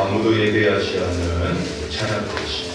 아무도 예배하지 않는 찬양 것이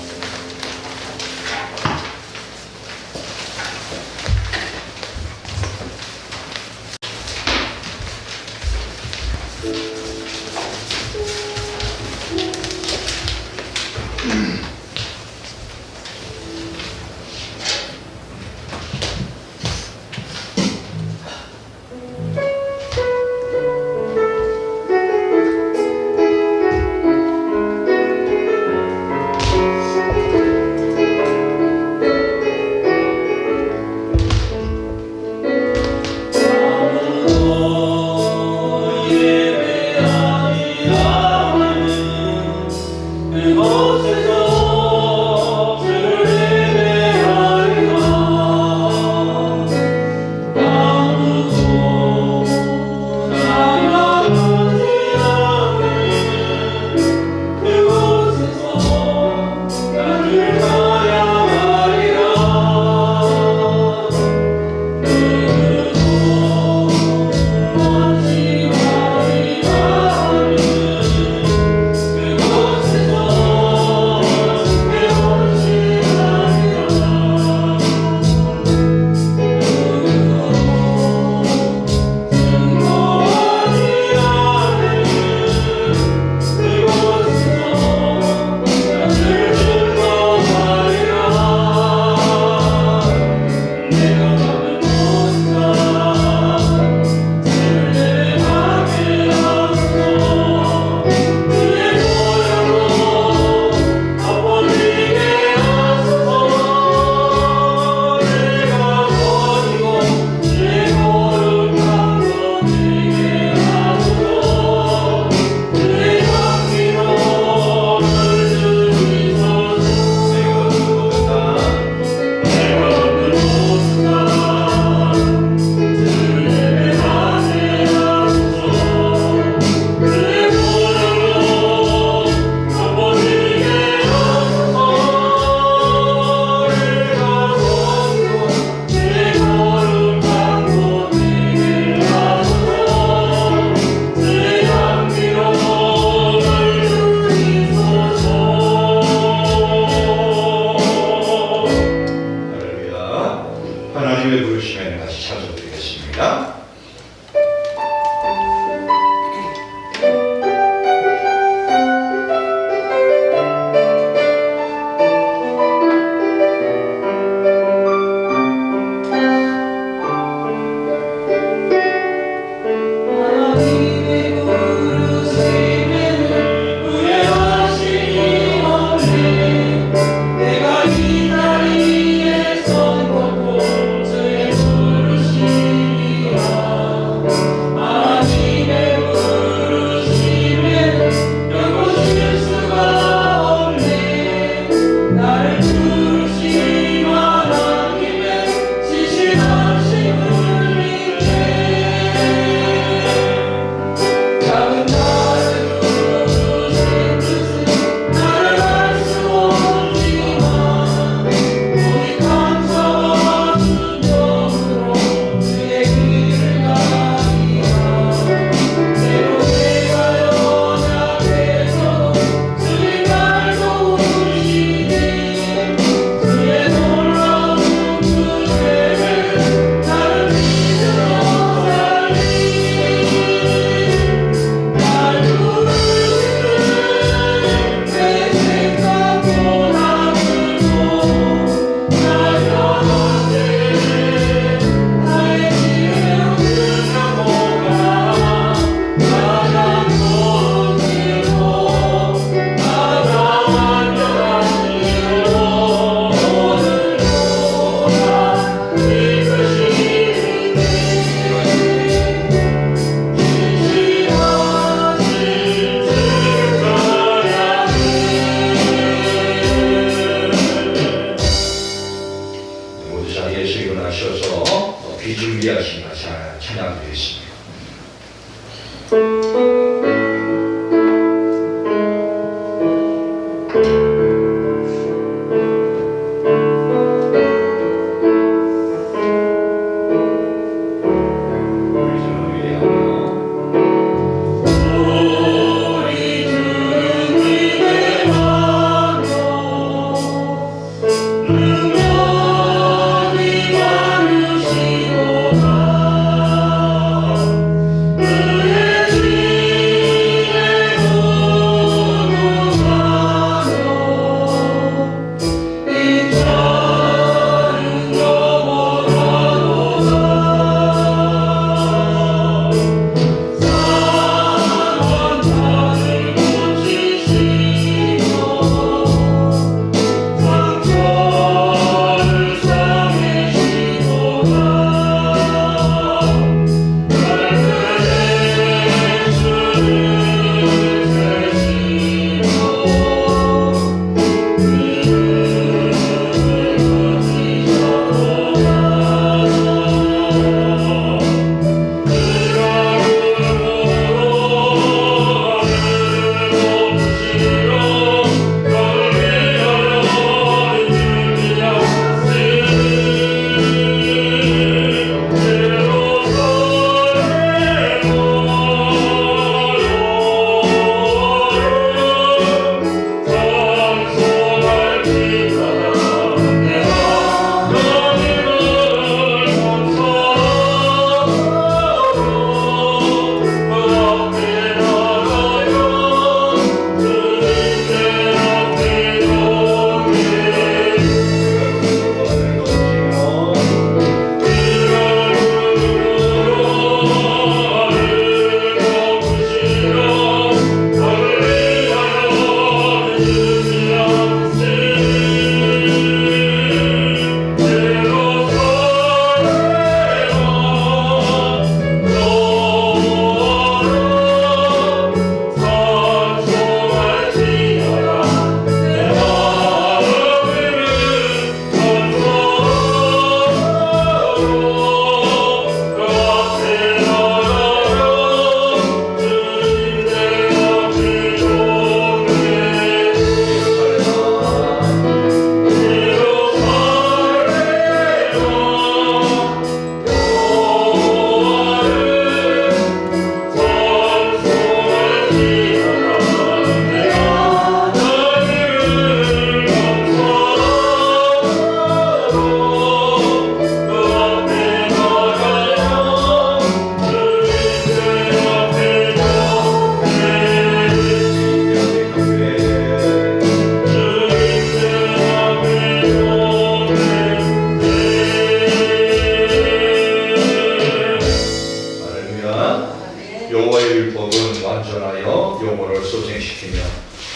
지키며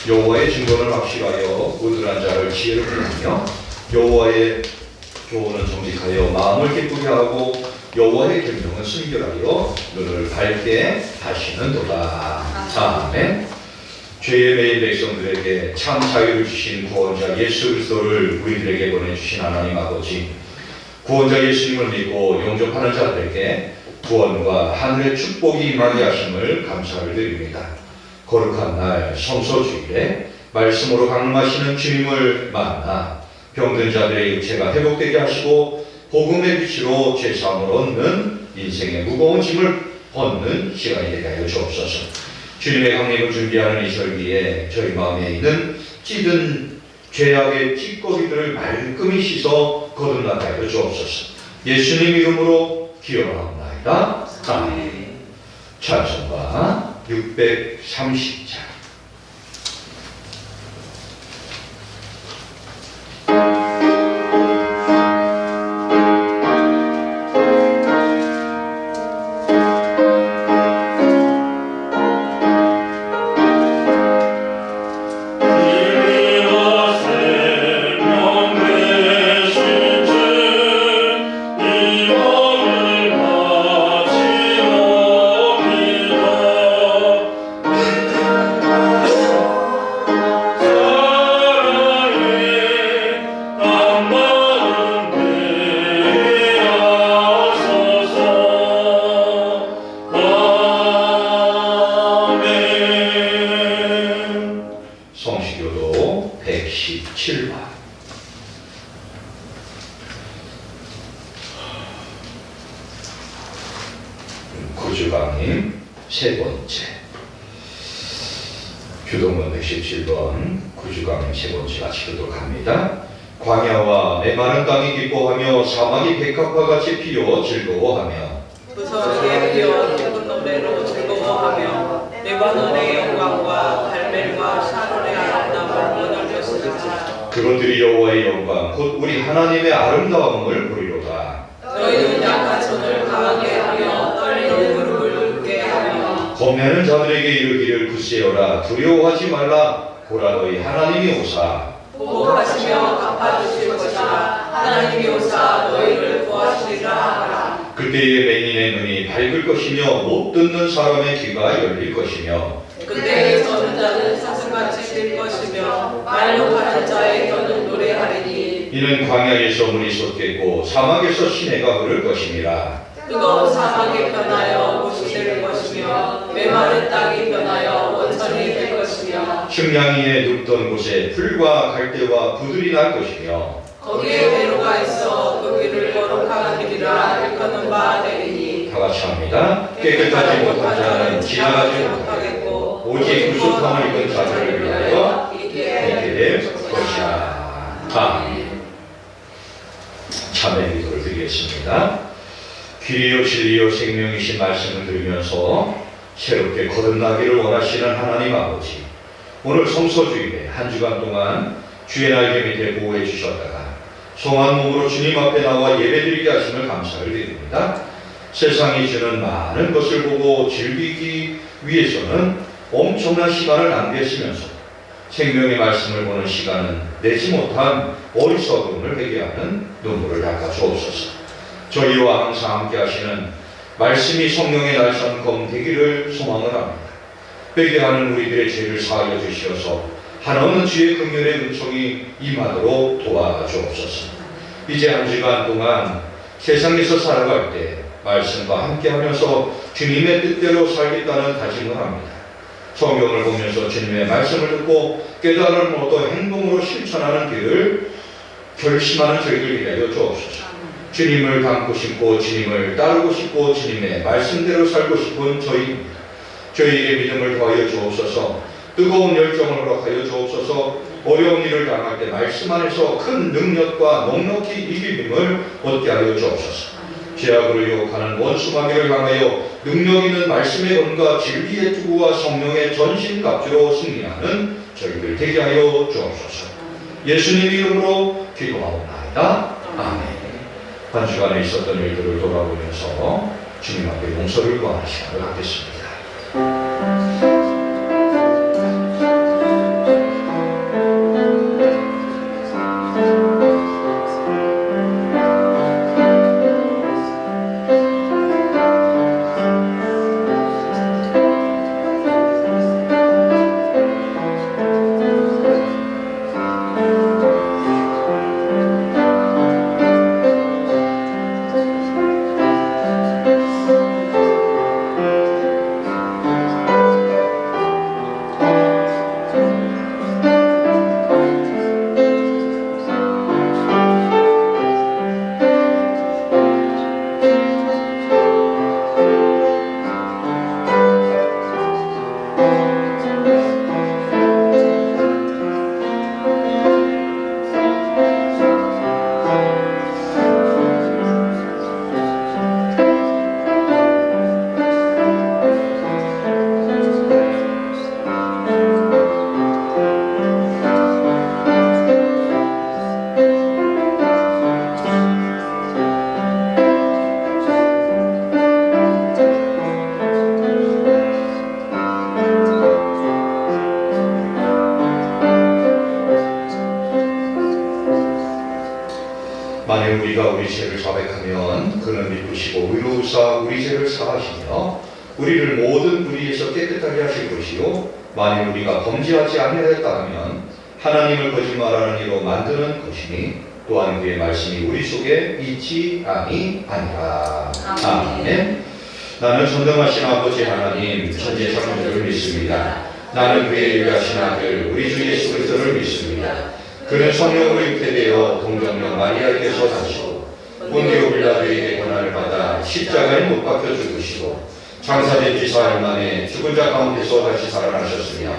여호와의 증거를 확실하여 우둔한 자를 지혜롭게 하며 여호와의 교훈은 정직하여 마음을 기쁘게 하고 여호와의 계명은 순결하여 눈을 밝게 하시는도다. 아멘. 죄의 매인 백성들에게 참 자유를 주신 구원자 예수 그리스도를 우리들에게 보내주신 하나님 아버지, 구원자 예수님을 믿고 영접하는 자들에게 구원과 하늘의 축복이 임하게 하심을 감사를 드립니다. 거룩한 날 성소주일에 말씀으로 강림하시는 주님을 만나 병든 자들의 육체가 회복되게 하시고 복음의 빛으로 죄사함을 얻는 인생의 무거운 짐을 얻는 시간이 되게 하여 주옵소서. 주님의 강림을 준비하는 이 설기에 저희 마음에 있는 찌든 죄악의 찌꺼기들을 말끔히 씻어 거듭나게 하여 주옵소서. 예수님 이름으로 기원하옵나이다. 아멘. 찬송가 630장. 성시교도 117화. 구주강림 세 번째. 규동문 117번 구주강림 세 번째 마치도록 합니다. 광야와 메마른 땅이 기뻐하며 사막이 백합과 같이 피어 즐거워하며 부서지게 피어 기쁜 노래로 즐거워하며 레바논의 영광과 갈멜과 샤론의 아름다움을 원할 것이다. 그것들이 여호와의 영광 곧 우리 하나님의 아름다움을 보리로다. 너희는 약한 손을 강하게 하며 떨리는 무릎을 굳게 하며 겁내는 자들에게 이르기를 굳세어라 두려워하지 말라. 보라 너희 하나님이 오사 보복하시며 갚아주실 것이라. 하나님이 오사 너희를 구하시리라 하라. 그때의 맹인의 눈이 밝을 것이며 못 듣는 사람의 귀가 열릴 것이며 그때의 저는 자는 사슴같이 될 것이며 말로 가는 자의 혀는 노래하리니 이는 광야에서 물이 솟겠고 사막에서 시내가 흐를 것임이라. 뜨거운 사막이 변하여 못이 될 것이며 메마른 땅이 변하여 원천이 될 것이며 측량이에 눕던 곳에 풀과 갈대와 부들이 날 것이며 거기에 배로가 있어 그 길을 거룩한 길이라 일컫는 바 되리니 다 같이 합니다. 깨끗하지 못한 자는 지나가지 못하겠고 오직 구속함을 입은 자들을 위하여 있게 될 것이라. 아멘. 참회 기도를 드리겠습니다. 길이요 진리요 생명이신 말씀을 들으면서 새롭게 거듭나기를 원하시는 하나님 아버지, 오늘 성소주일에 한 주간 동안 주의 날개 밑에 보호해 주셨다가 성한 몸으로 주님 앞에 나와 예배드리게 하심을 감사를 드립니다. 세상이 주는 많은 것을 보고 즐기기 위해서는 엄청난 시간을 낭비했으면서 생명의 말씀을 보는 시간은 내지 못한 어리석음을 회개하는 눈물을 닦아 주옵소서. 저희와 항상 함께 하시는 말씀이 성령의 날선 검 되기를 소망을 합니다. 회개하는 우리들의 죄를 사하여 주시어서 한없는 주의 긍휼의 은총이 임하도록 도와주옵소서. 이제 한 주간 동안 세상에서 살아갈 때 말씀과 함께하면서 주님의 뜻대로 살겠다는 다짐을 합니다. 성경을 보면서 주님의 말씀을 듣고 깨달음을 얻어 행동으로 실천하는 길을 결심하는 저희들이 하여 주옵소서. 주님을 닮고 싶고 주님을 따르고 싶고 주님의 말씀대로 살고 싶은 저희입니다. 저희에게 믿음을 더하여 주옵소서. 뜨거운 열정을 허락하여 주옵소서. 어려운 일을 당할 때 말씀 안에서 큰 능력과 넉넉히 이길 힘을 얻게 하여 주옵소서. 죄악으로 유혹하는 원수 마귀를 향하여 능력 있는 말씀의 은과 진리의 투구와 성령의 전신갑주로 승리하는 저희들 되게 하여 주옵소서. 예수님 이름으로 기도하옵나이다. 아멘. 한 주간에 있었던 일들을 돌아보면서 주님 앞에 용서를 구하는 시간을 갖겠습니다. 우리가 우리 죄를 자백하면 그는 믿으시고 의로우사 우리 죄를 사하시며 우리를 모든 불의에서 깨끗하게 하실 것이요 만일 우리가 범죄하지 아니하였다 하면 하나님을 거짓말하는 이로 만드는 것이니 또한 그의 말씀이 우리 속에 있지 아니하니라. 아멘. 나는 전능하신 아버지 하나님 천지 창조주를 믿습니다. 나는 그의 유일하신 아들 우리 주 예수 그리스도를 믿습니다. 그는 성령으로 잉태되어 동정녀 마리아에게서 나시고 본디오 빌라도에게 고난을 받아 십자가에 못 박혀 죽으시고 장사된 지 사흘 만에 죽은 자 가운데서 다시 살아나셨으며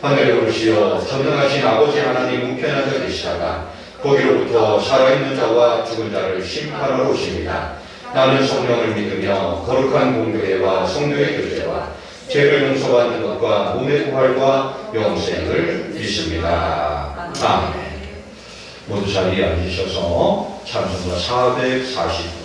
하늘에 오르시어 전능하신 아버지 하나님 우편에 앉아 계시다가 거기로부터 살아있는 자와 죽은 자를 심판하러 오십니다. 나는 성령을 믿으며 거룩한 공교회와 성도의 교제와 죄를 용서받는 것과 몸의 부활과 영생을 믿습니다. 아멘. 모두 자리에 앉으셔서 찬송가 449장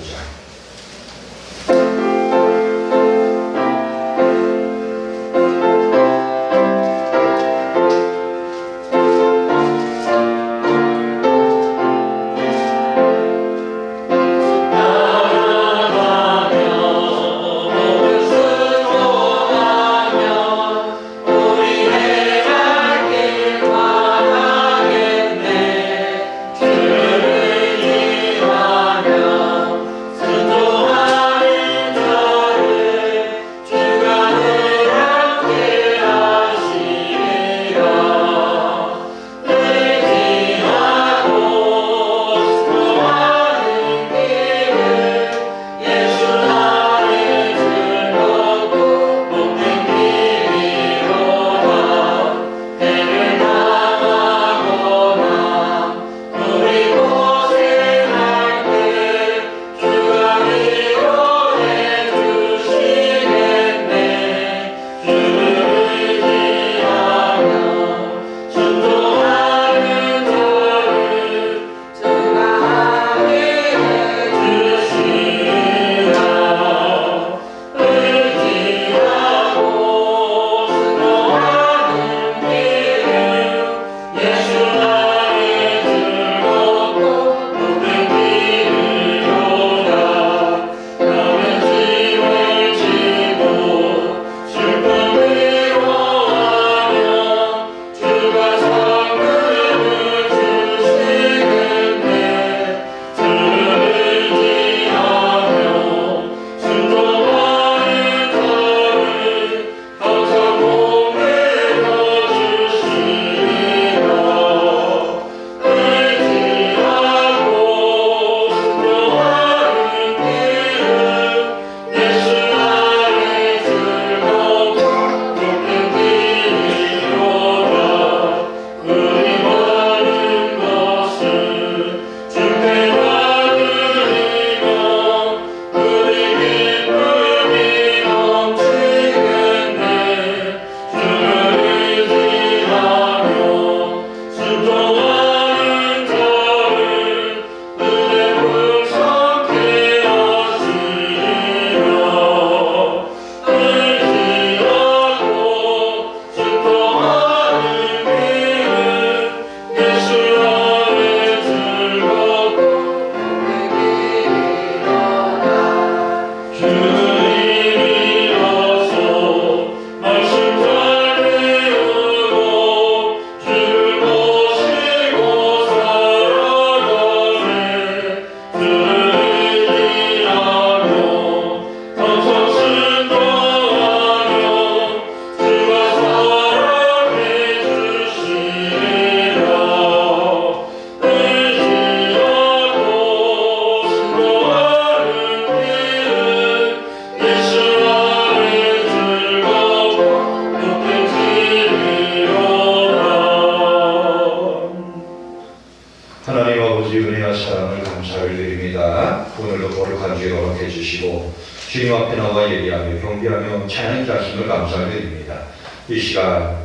주님 앞에 나와 예리하며 경배하며 찬양의 말씀을 감사드립니다. 이 시간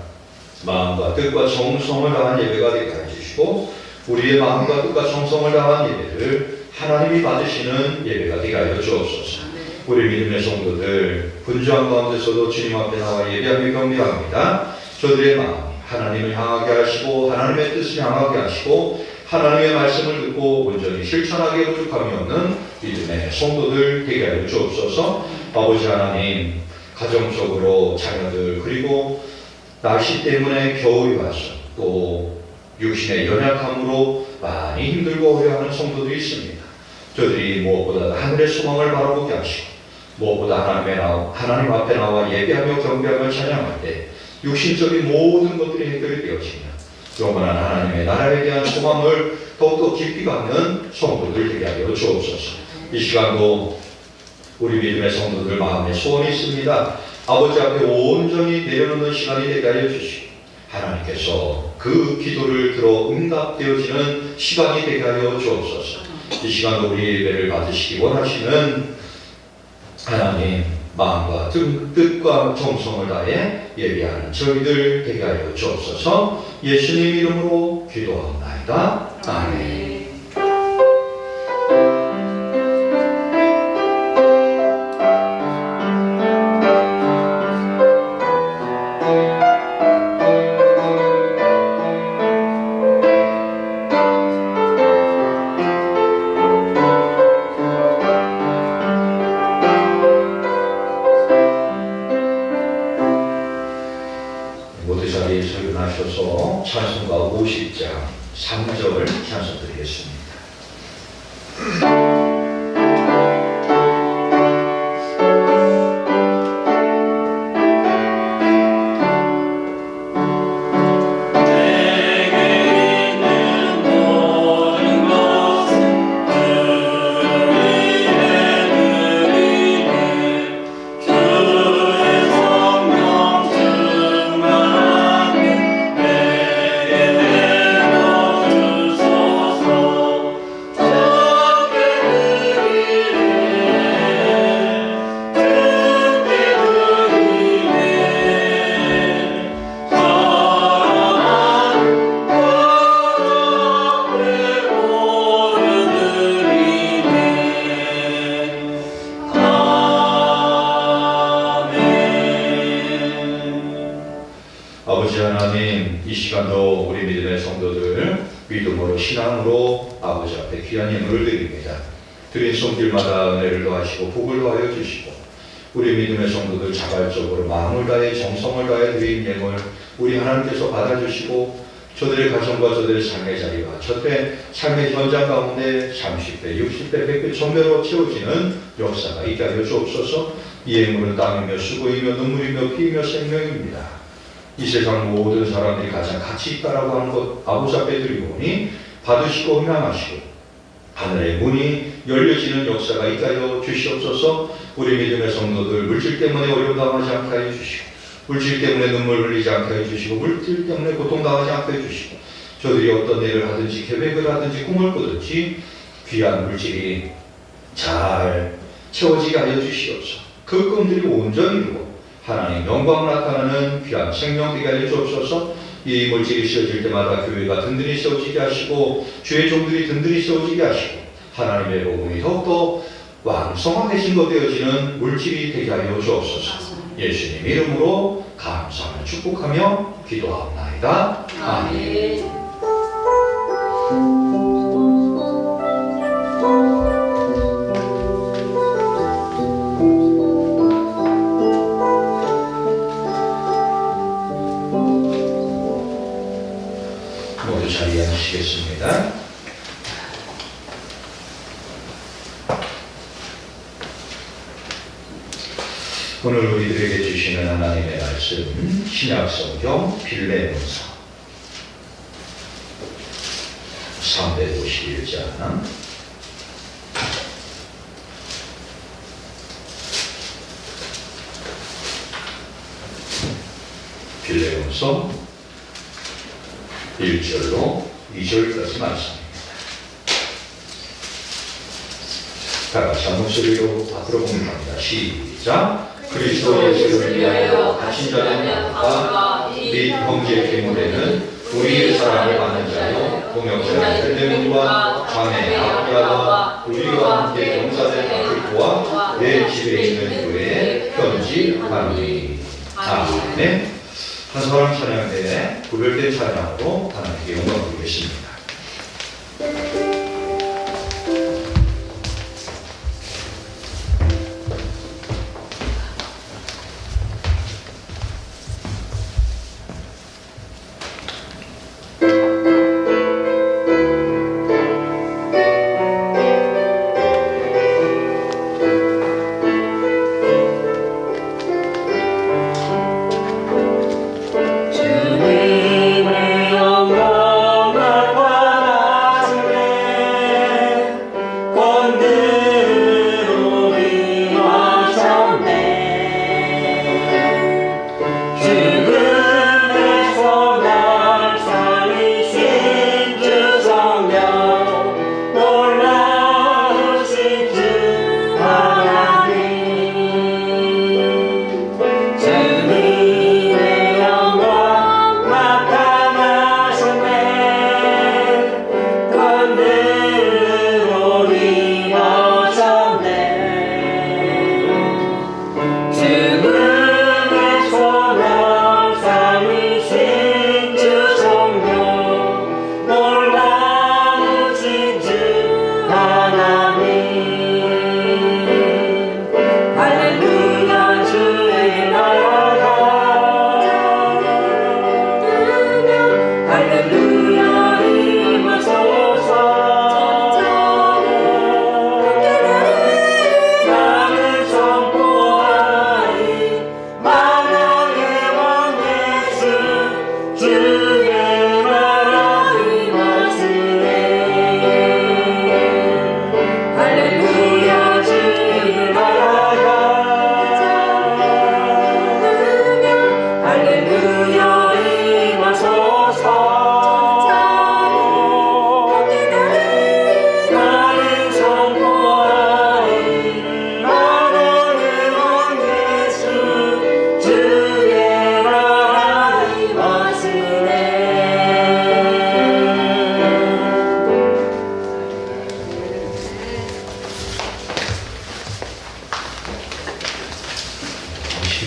마음과 뜻과 정성을 다한 예배가 되게 해주시고 우리의 마음과 뜻과 정성을 다한 예배를 하나님이 받으시는 예배가 되게 하여 주옵소서. 우리 믿음의 성도들 분주한 가운데서도 주님 앞에 나와 예배하며 경배합니다. 저들의 마음이 하나님을 향하게 하시고 하나님의 뜻을 향하게 하시고 하나님의 말씀을 듣고 온전히 실천하기에 부족함이 없는 믿음의 성도들 되게 하여 주옵소서. 아버지 하나님, 가정적으로 자녀들 그리고 날씨 때문에 겨울이 와서 또 육신의 연약함으로 많이 힘들고 어려워하는 성도들이 있습니다. 저들이 무엇보다 하늘의 소망을 바라보게 하시고 무엇보다 하나님 앞에 나와 예배하며 경배하며 찬양할 때 육신적인 모든 것들이 해결이 되어지며 영원한 하나님의 나라에 대한 소망을 더욱더 깊이 갖는 성도들 되게 하여 주옵소서. 이 시간도 우리 믿음의 성도들 마음에 소원이 있습니다. 아버지 앞에 온전히 내려놓는 시간이 되게 하여 주시고 하나님께서 그 기도를 들어 응답되어지는 시간이 되게 하여 주옵소서. 이 시간도 우리 예배를 받으시기 원하시는 하나님 마음과 뜻과 정성을 다해 예배하는 저희들 되게 하여 주옵소서. 예수님 이름으로 기도하옵나이다. 아멘. 모두 자리에서 일어나셔서 찬송가 50장 3절 찬송 드리겠습니다. 아버지 하나님, 이 시간도 우리 믿음의 성도들 믿음으로 신앙으로 아버지 앞에 귀한 예물을 드립니다. 드린 손길마다 은혜를 더하시고 복을 더하여 주시고 우리 믿음의 성도들 자발적으로 마음을 다해 정성을 다해 드린 예물 우리 하나님께서 받아주시고 저들의 가정과 저들의 삶의 자리와 저들의 삶의 현장 가운데 30배, 60배, 100배 전매로 채워지는 역사가 있게 하여 주옵소서. 이 예물은 땀이며 수고이며 눈물이며 피이며 생명입니다. 이 세상 모든 사람들이 가장 가치 있다라고 하는 것 아버지 앞에 드리고 오니 받으시고 흠양하시고 하늘의 문이 열려지는 역사가 있게 하여 주시옵소서. 우리 믿음의 성도들 물질 때문에 어려움 당하지 않게 하여 주시고 물질 때문에 눈물 흘리지 않게 해주시고 물질 때문에 고통당하지 않게 해주시고 저들이 어떤 일을 하든지 계획을 하든지 꿈을 꾸든지 귀한 물질이 잘 채워지게 하여 주시옵소서. 그 꿈들이 온전히 이루고 하나님 영광을 나타나는 귀한 생명 되게 하여 주옵소서. 이 물질이 세워질 때마다 교회가 든든히 세워지게 하시고 주의 종들이 든든히 세워지게 하시고 하나님의 복음이 더욱더 왕성하게 증거되어지는 물질이 되게 하여 주옵소서. 예수님 이름으로 감사하며 축복하며 기도하옵나이다. 아멘. 모두 자리에 앉으시겠습니다. 오늘 우리들에게 주시는 하나님의 말씀 신약성경 빌레몬서 351장 빌레몬서 1절로 2절까지 말씀입니다. 다 같이 한 목소리로 앞으로 공부합니다. 시작. 그리스도 예수를 위하여 갇힌 자된 양과 및 형제 계물에는 우리의 사랑을 받는 자요 동역자 헬레몬과 자매 아비아와 우리와 함께 용사된 아크리토와 내 집에 있는 교회에 편지하노니. 아멘. 한 사람 찬양대에 구별된 찬양으로 하나님께 영광 드리겠습니다.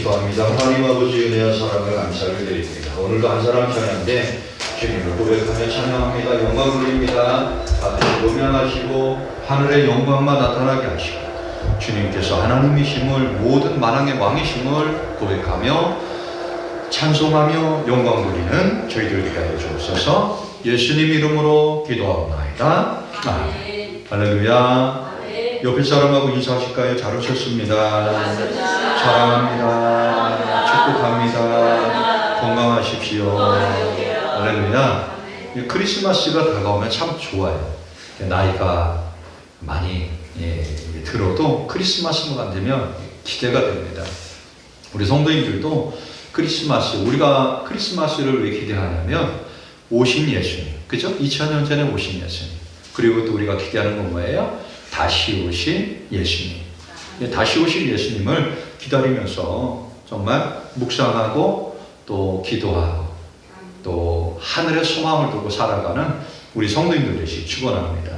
기도합니다. 하나님 아버지 은혜와 사랑을 감사를 드립니다. 오늘도 한 사람 찬양인데 주님을 고백하며 찬양합니다. 영광 돌립니다. 아버지 음양하시고 하늘의 영광만 나타나게 하시고 주님께서 하나님이심을 모든 만왕의 왕이심을 고백하며 찬송하며 영광 돌리는 저희들 되게 하여 주옵소서. 예수님 이름으로 기도하옵나이다. 아멘. 할렐루야. 옆에 사람하고 인사하실까요? 잘 오셨습니다. 사랑합니다. 축복합니다. 건강하십시오. 할렐루야. 크리스마스가 다가오면 참 좋아요. 나이가 많이 들어도 크리스마스만 되면 기대가 됩니다. 우리 성도님들도 크리스마스, 우리가 크리스마스를 왜 기대하냐면 오신 예수님, 그죠? 2000년 전에 오신 예수님. 그리고 또 우리가 기대하는 건 뭐예요? 다시 오신 예수님. 다시 오신 예수님을 기다리면서 정말 묵상하고 또 기도하고 또 하늘의 소망을 두고 살아가는 우리 성도님들 되시기 축원합니다.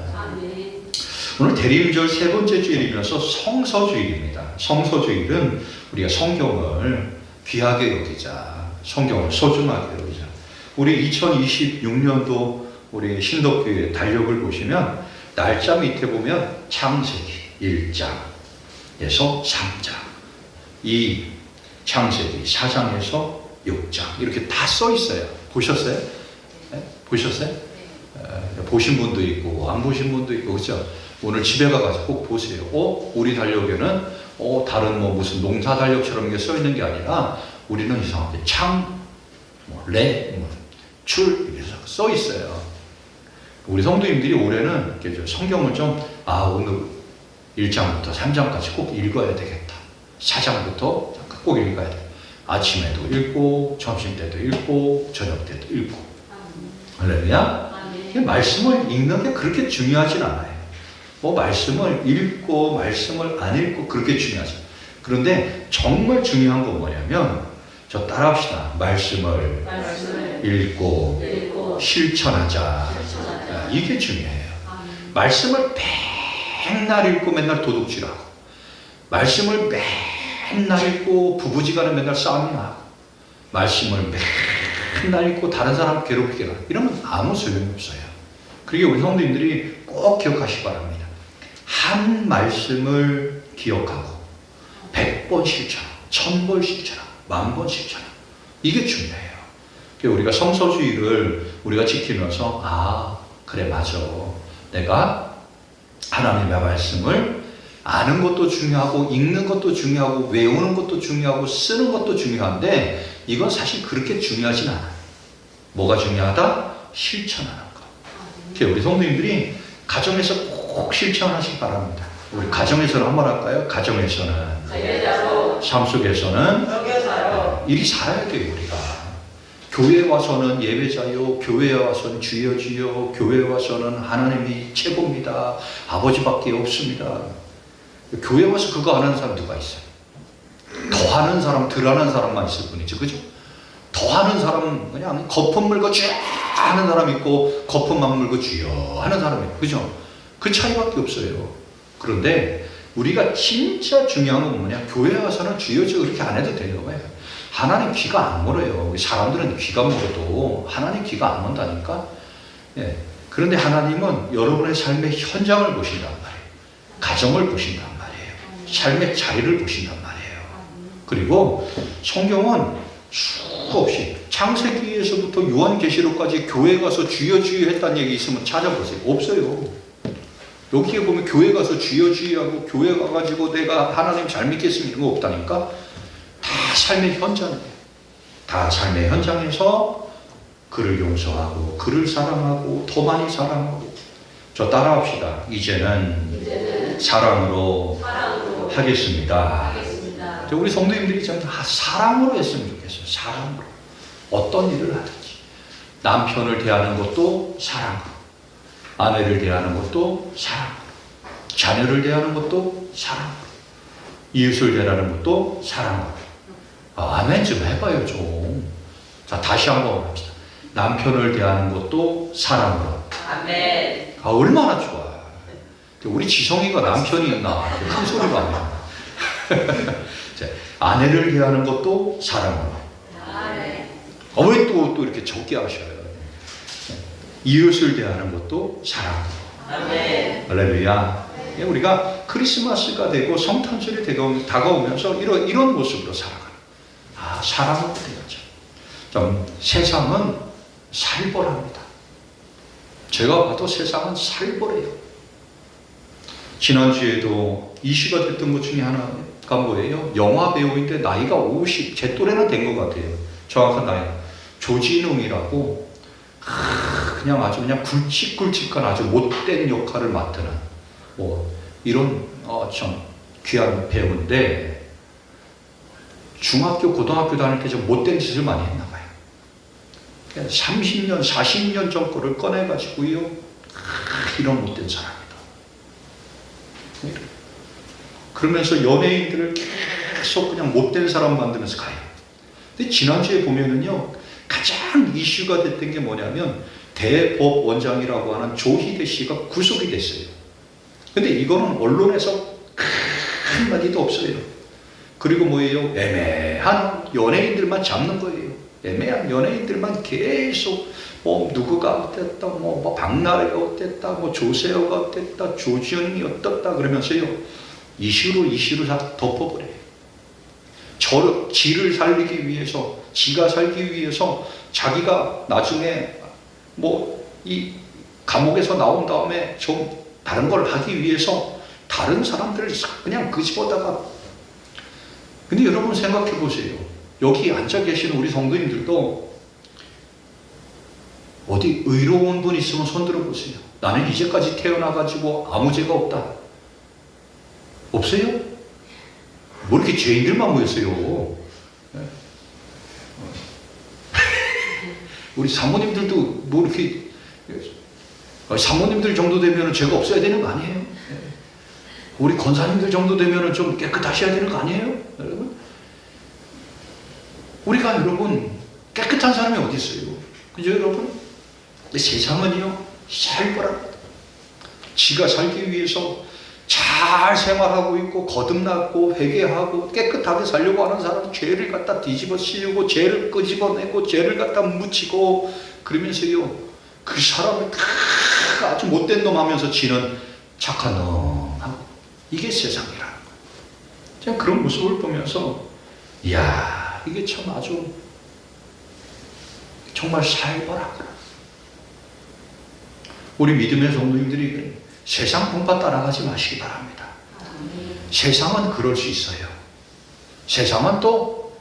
오늘 대림절 세 번째 주일이면서 성서주일입니다. 성서주일은 우리가 성경을 귀하게 여기자, 성경을 소중하게 여기자. 우리 2026년도 우리 신덕교회 달력을 보시면 날짜 밑에 보면 창세기 1장에서 3장, 이 창세기 4장에서 6장 이렇게 다 써 있어요. 보셨어요? 네? 보셨어요? 보신 분도 있고 안 보신 분도 있고 그렇죠? 오늘 집에 가서 꼭 보세요. 우리 달력에는 다른 뭐 무슨 농사 달력처럼 써 있는 게 아니라 우리는 이상한데 출 이렇게 써 있어요. 우리 성도님들이 올해는 성경을 좀 오늘 1장부터 3장까지 꼭 읽어야 되겠다. 4장부터 꼭 읽어야 돼. 아침에도 읽고 점심 때도 읽고 저녁 때도 읽고. 할렐루야. 말씀을 읽는 게 그렇게 중요하진 않아요. 뭐 말씀을 읽고 말씀을 안 읽고 그렇게 중요하지. 그런데 정말 중요한 건 뭐냐면 저 따라합시다. 말씀을 읽고 실천하자. 이게 중요해요. 말씀을 맨날 읽고 맨날 도둑질하고 말씀을 맨날 읽고 부부지간에 맨날 싸움이나 하고 말씀을 맨날 읽고 다른 사람 괴롭히게 하고 이러면 아무 소용이 없어요. 그리고 우리 성도님들이 꼭 기억하시기 바랍니다. 한 말씀을 기억하고 100번 실천하고 1000번 실천하고 10,000번 실천하고 이게 중요해요. 우리가 성서주의를 우리가 지키면서 그래 맞아. 내가 하나님의 말씀을 아는 것도 중요하고 읽는 것도 중요하고 외우는 것도 중요하고 쓰는 것도 중요한데 이건 사실 그렇게 중요하진 않아요. 뭐가 중요하다? 실천하는 것. 우리 성도님들이 가정에서 꼭 실천하시기 바랍니다. 우리 가정에서는 한번 할까요? 가정에서는 삶 속에서는 일이 살아야 돼요. 우리가 교회에 와서는 예배자요, 교회에 와서는 주여 주여, 교회에 와서는 하나님이 최고입니다, 아버지밖에 없습니다. 교회 와서 그거 안 하는 사람 누가 있어요? 더 하는 사람, 덜 하는 사람만 있을 뿐이죠. 그죠? 더 하는 사람, 그냥 거품 물고 쥐 하는 사람 있고, 거품만 물고 쥐어 하는 사람 있고, 그죠? 그 차이밖에 없어요. 그런데 우리가 진짜 중요한 건 뭐냐? 교회 와서는 주여 주여 그렇게 안 해도 돼요. 왜? 하나님 귀가 안 멀어요. 사람들은 귀가 멀어도 하나님 귀가 안 먼다니까. 예. 그런데 하나님은 여러분의 삶의 현장을 보신단 말이에요. 가정을 보신단 말이에요. 삶의 자리를 보신단 말이에요. 그리고 성경은 수없이 창세기에서부터 요한계시록까지 교회 가서 주여 주여 했다는 얘기 있으면 찾아보세요. 없어요. 여기에 보면 교회 가서 주여 주여 하고 교회 가가지고 내가 하나님 잘 믿겠습니다 이런 거 없다니까. 다 삶의 현장이에요. 다 삶의 현장에서 그를 용서하고 그를 사랑하고 더 많이 사랑하고. 저 따라합시다. 이제는 사랑으로 하겠습니다. 우리 성도님들이 좀 사랑으로 했으면 좋겠어요. 사랑으로. 어떤 일을 하든지. 남편을 대하는 것도 사랑으로. 아내를 대하는 것도 사랑으로. 자녀를 대하는 것도 사랑으로. 이웃을 대하는 것도 사랑으로. 아멘 좀 해봐요 좀. 자 다시 한번 합시다. 남편을 대하는 것도 사랑으로. 아멘. 얼마나 좋아. 우리 지성이가 남편이 있나 큰 소리가 안 나. 아내를 대하는 것도 사랑으로. 왜 또 이렇게 적게 하셔요? 이웃을 대하는 것도 사랑으로. 아멘. 할렐루야. 우리가 크리스마스가 되고 성탄절이 다가오면서 이런 모습으로 살아가는. 사랑으로 되었죠. 좀 세상은 살벌합니다. 제가 봐도 세상은 살벌해요. 지난주에도 이슈가 됐던 것 중에 하나가 뭐예요? 영화 배우인데 나이가 50, 제 또래는 된 것 같아요. 정확한 나이. 조진웅이라고 그냥 아주 그냥 굵직굵직한 아주 못된 역할을 맡는 이런 참 귀한 배우인데 중학교, 고등학교 다닐 때 좀 못된 짓을 많이 했나 봐요. 30년, 40년 전 거를 꺼내가지고요. 이런 못된 사람이다. 그러면서 연예인들을 계속 그냥 못된 사람 만들면서 가요. 근데 지난주에 보면은요, 가장 이슈가 됐던 게 뭐냐면 대법원장이라고 하는 조희대 씨가 구속이 됐어요. 근데 이거는 언론에서 한마디도 없어요. 그리고 뭐예요? 애매한 연예인들만 잡는 거예요. 애매한 연예인들만 계속 누구가 어땠다, 박나래가 어땠다, 조세호가 어땠다, 조지현이 어떻다 그러면서요. 이슈로 다 덮어버려요. 지를 살리기 위해서, 지가 살기 위해서 자기가 나중에 이 감옥에서 나온 다음에 좀 다른 걸 하기 위해서 다른 사람들을 그냥 끄집어다가. 근데 여러분 생각해 보세요. 여기 앉아 계시는 우리 성도님들도 어디 의로운 분 있으면 손 들어보세요. 나는 이제까지 태어나가지고 아무 죄가 없다. 없어요? 뭐 이렇게 죄인들만 모였어요. 우리 사모님들도 뭐 이렇게 사모님들 정도 되면 죄가 없어야 되는 거 아니에요? 우리 권사님들 정도 되면 좀 깨끗하셔야 되는 거 아니에요? 여러분? 우리가 여러분 깨끗한 사람이 어디 있어요? 그죠 여러분? 근데 세상은요 살벌합니다. 지가 살기 위해서 잘 생활하고 있고 거듭났고 회개하고 깨끗하게 살려고 하는 사람은 죄를 갖다 뒤집어 씌우고 죄를 끄집어내고 죄를 갖다 묻히고 그러면서요 그 사람을 아주 못된 놈 하면서 지는 착한 놈 하고, 이게 세상이라는 거예요. 제가 그런 모습을 보면서 이야, 이게 참 아주 정말 살벌하구나. 우리 믿음의 성도님들이 세상 풍파 따라가지 마시기 바랍니다. 세상은 그럴 수 있어요. 세상은 또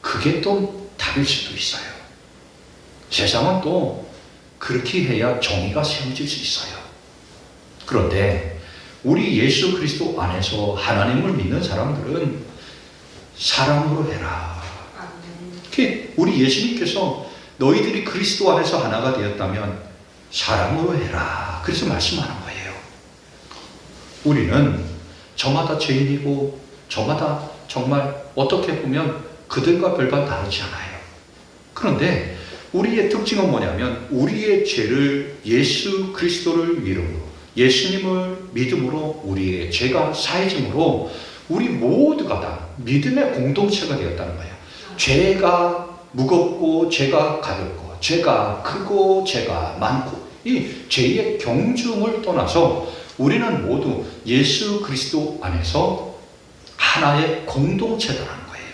그게 또 답일 수도 있어요. 세상은 또 그렇게 해야 정의가 세워질 수 있어요. 그런데 우리 예수 그리스도 안에서 하나님을 믿는 사람들은 사랑으로 해라. 우리 예수님께서 너희들이 그리스도 안에서 하나가 되었다면 사랑으로 해라. 그래서 말씀하는 거예요. 우리는 저마다 죄인이고 저마다 정말 어떻게 보면 그들과 별반 다르지 않아요. 그런데 우리의 특징은 뭐냐면 우리의 죄를 예수 그리스도를 믿음으로, 예수님을 믿음으로 우리의 죄가 사해짐으로 우리 모두가 다 믿음의 공동체가 되었다는 거예요. 죄가 무겁고 죄가 가볍고 죄가 크고 죄가 많고 이 죄의 경중을 떠나서 우리는 모두 예수 그리스도 안에서 하나의 공동체라는 거예요.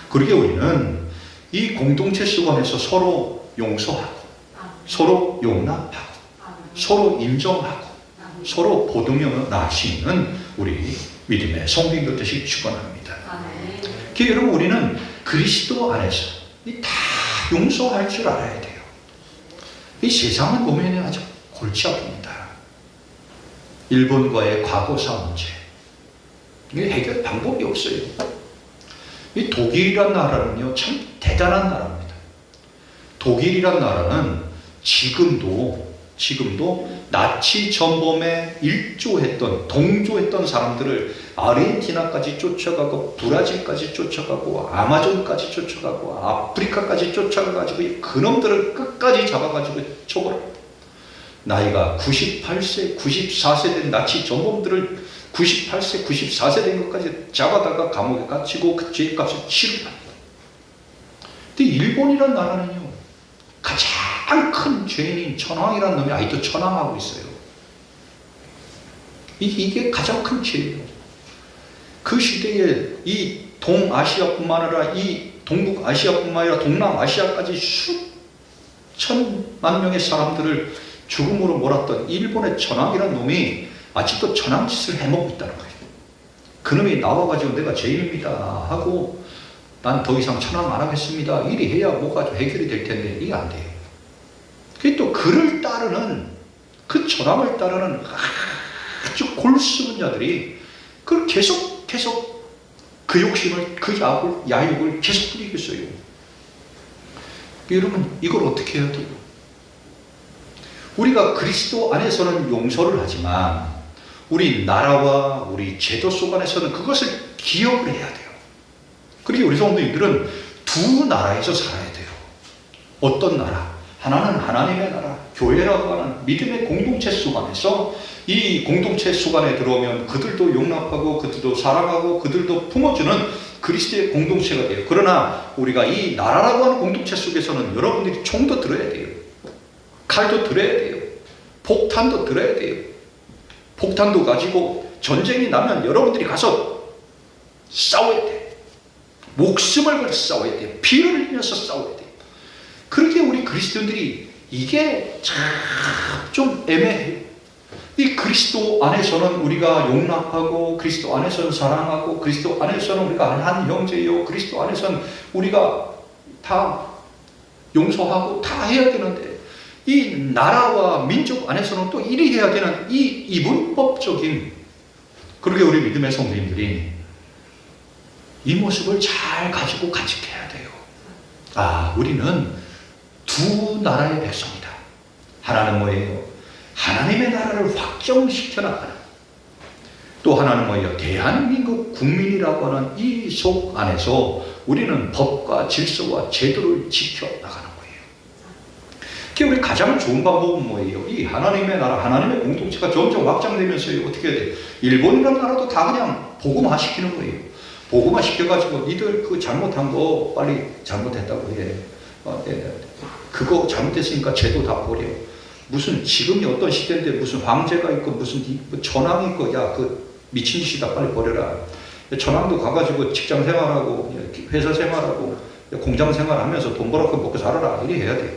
그러게 우리는 이 공동체 속에서 서로 용서하고 서로 용납하고 서로 인정하고 서로 보듬어 나갈 수 있는 우리 믿음의 성도님들 되시기 축원합니다. 여러분, 우리는 그리스도 안에서 다 용서할 줄 알아야 돼요. 이 세상을 보면 아주 골치 아픕니다. 일본과의 과거사 문제, 이게 해결 방법이 없어요. 이 독일이란 나라는요, 참 대단한 나라입니다. 독일이란 나라는 지금도 나치 전범에 동조했던 사람들을 아르헨티나까지 쫓아가고 브라질까지 쫓아가고 아마존까지 쫓아가고 아프리카까지 쫓아가가지고 그놈들을 끝까지 잡아가지고 처벌합니다. 나이가 98세, 94세 된 나치 전범들을 98세, 94세 된 것까지 잡아다가 감옥에 갇히고 그 죄값을 치릅니다. 근데 일본이란 나라는요, 가장 큰 죄인인 천황이라는 놈이 아직도 천황하고 있어요. 이게 가장 큰 죄예요. 그 시대에 이 동아시아뿐만 아니라 이 동북아시아뿐만 아니라 동남아시아까지 수천만 명의 사람들을 죽음으로 몰았던 일본의 천황이라는 놈이 아직도 천황짓을 해먹고 있다는 거예요. 그놈이 나와가지고 내가 죄인입니다 하고 난 더 이상 천황 안 하겠습니다. 이리 해야 뭐가 좀 해결이 될 텐데 이게 안 돼요. 그게 또 그를 따르는, 그 천황을 따르는 아주 골수은 자들이 그걸 계속 그 욕심을, 그 야욕을 계속 부리고 있어요. 여러분, 이걸 어떻게 해야 돼요? 우리가 그리스도 안에서는 용서를 하지만 우리 나라와 우리 제도 속 안에서는 그것을 기억을 해야 돼요. 그리고 우리 성도님들은 두 나라에서 살아야 돼요. 어떤 나라? 하나는 하나님의 나라, 교회라고 하는 믿음의 공동체 속 안에서 이 공동체 속 안에 들어오면 그들도 용납하고 그들도 사랑하고 그들도 품어주는 그리스도의 공동체가 돼요. 그러나 우리가 이 나라라고 하는 공동체 속에서는 여러분들이 총도 들어야 돼요. 칼도 들어야 돼요. 폭탄도 들어야 돼요. 폭탄도 가지고 전쟁이 나면 여러분들이 가서 싸워야 돼요. 목숨을 걸어 싸워야 돼요. 피를 흘리면서 싸워야 돼요. 그렇게 우리 그리스도인들이 이게 참 좀 애매해요. 이 그리스도 안에서는 우리가 용납하고 그리스도 안에서는 사랑하고 그리스도 안에서는 우리가 한 형제요, 그리스도 안에서는 우리가 다 용서하고 다 해야 되는데 이 나라와 민족 안에서는 또 이리 해야 되는 이 이분법적인, 그러게 우리 믿음의 성도님들이 이 모습을 잘 가지고 간직해야 돼요. 우리는 두 나라의 백성이다. 하나는 뭐예요? 하나님의 나라를 확정시켜 나가는, 또 하나는 뭐예요? 대한민국 국민이라고 하는 이 속 안에서 우리는 법과 질서와 제도를 지켜 나가는 거예요. 우리 가장 좋은 방법은 뭐예요? 이 하나님의 나라, 하나님의 공동체가 점점 확장되면서 어떻게 해야 돼요? 일본이라는 나라도 다 그냥 복음화 시키는 거예요. 복음화 시켜가지고 니들 그 잘못한 거 빨리 잘못했다고 해. 그거 잘못했으니까 죄도 다 버려. 무슨 지금이 어떤 시대인데 무슨 황제가 있고 무슨 전황이 있고 야 그 미친 짓이다 빨리 버려라. 전황도 가가지고 직장 생활하고 회사 생활하고 공장 생활하면서 돈 벌어서 먹고 살아라 이래 해야 돼요.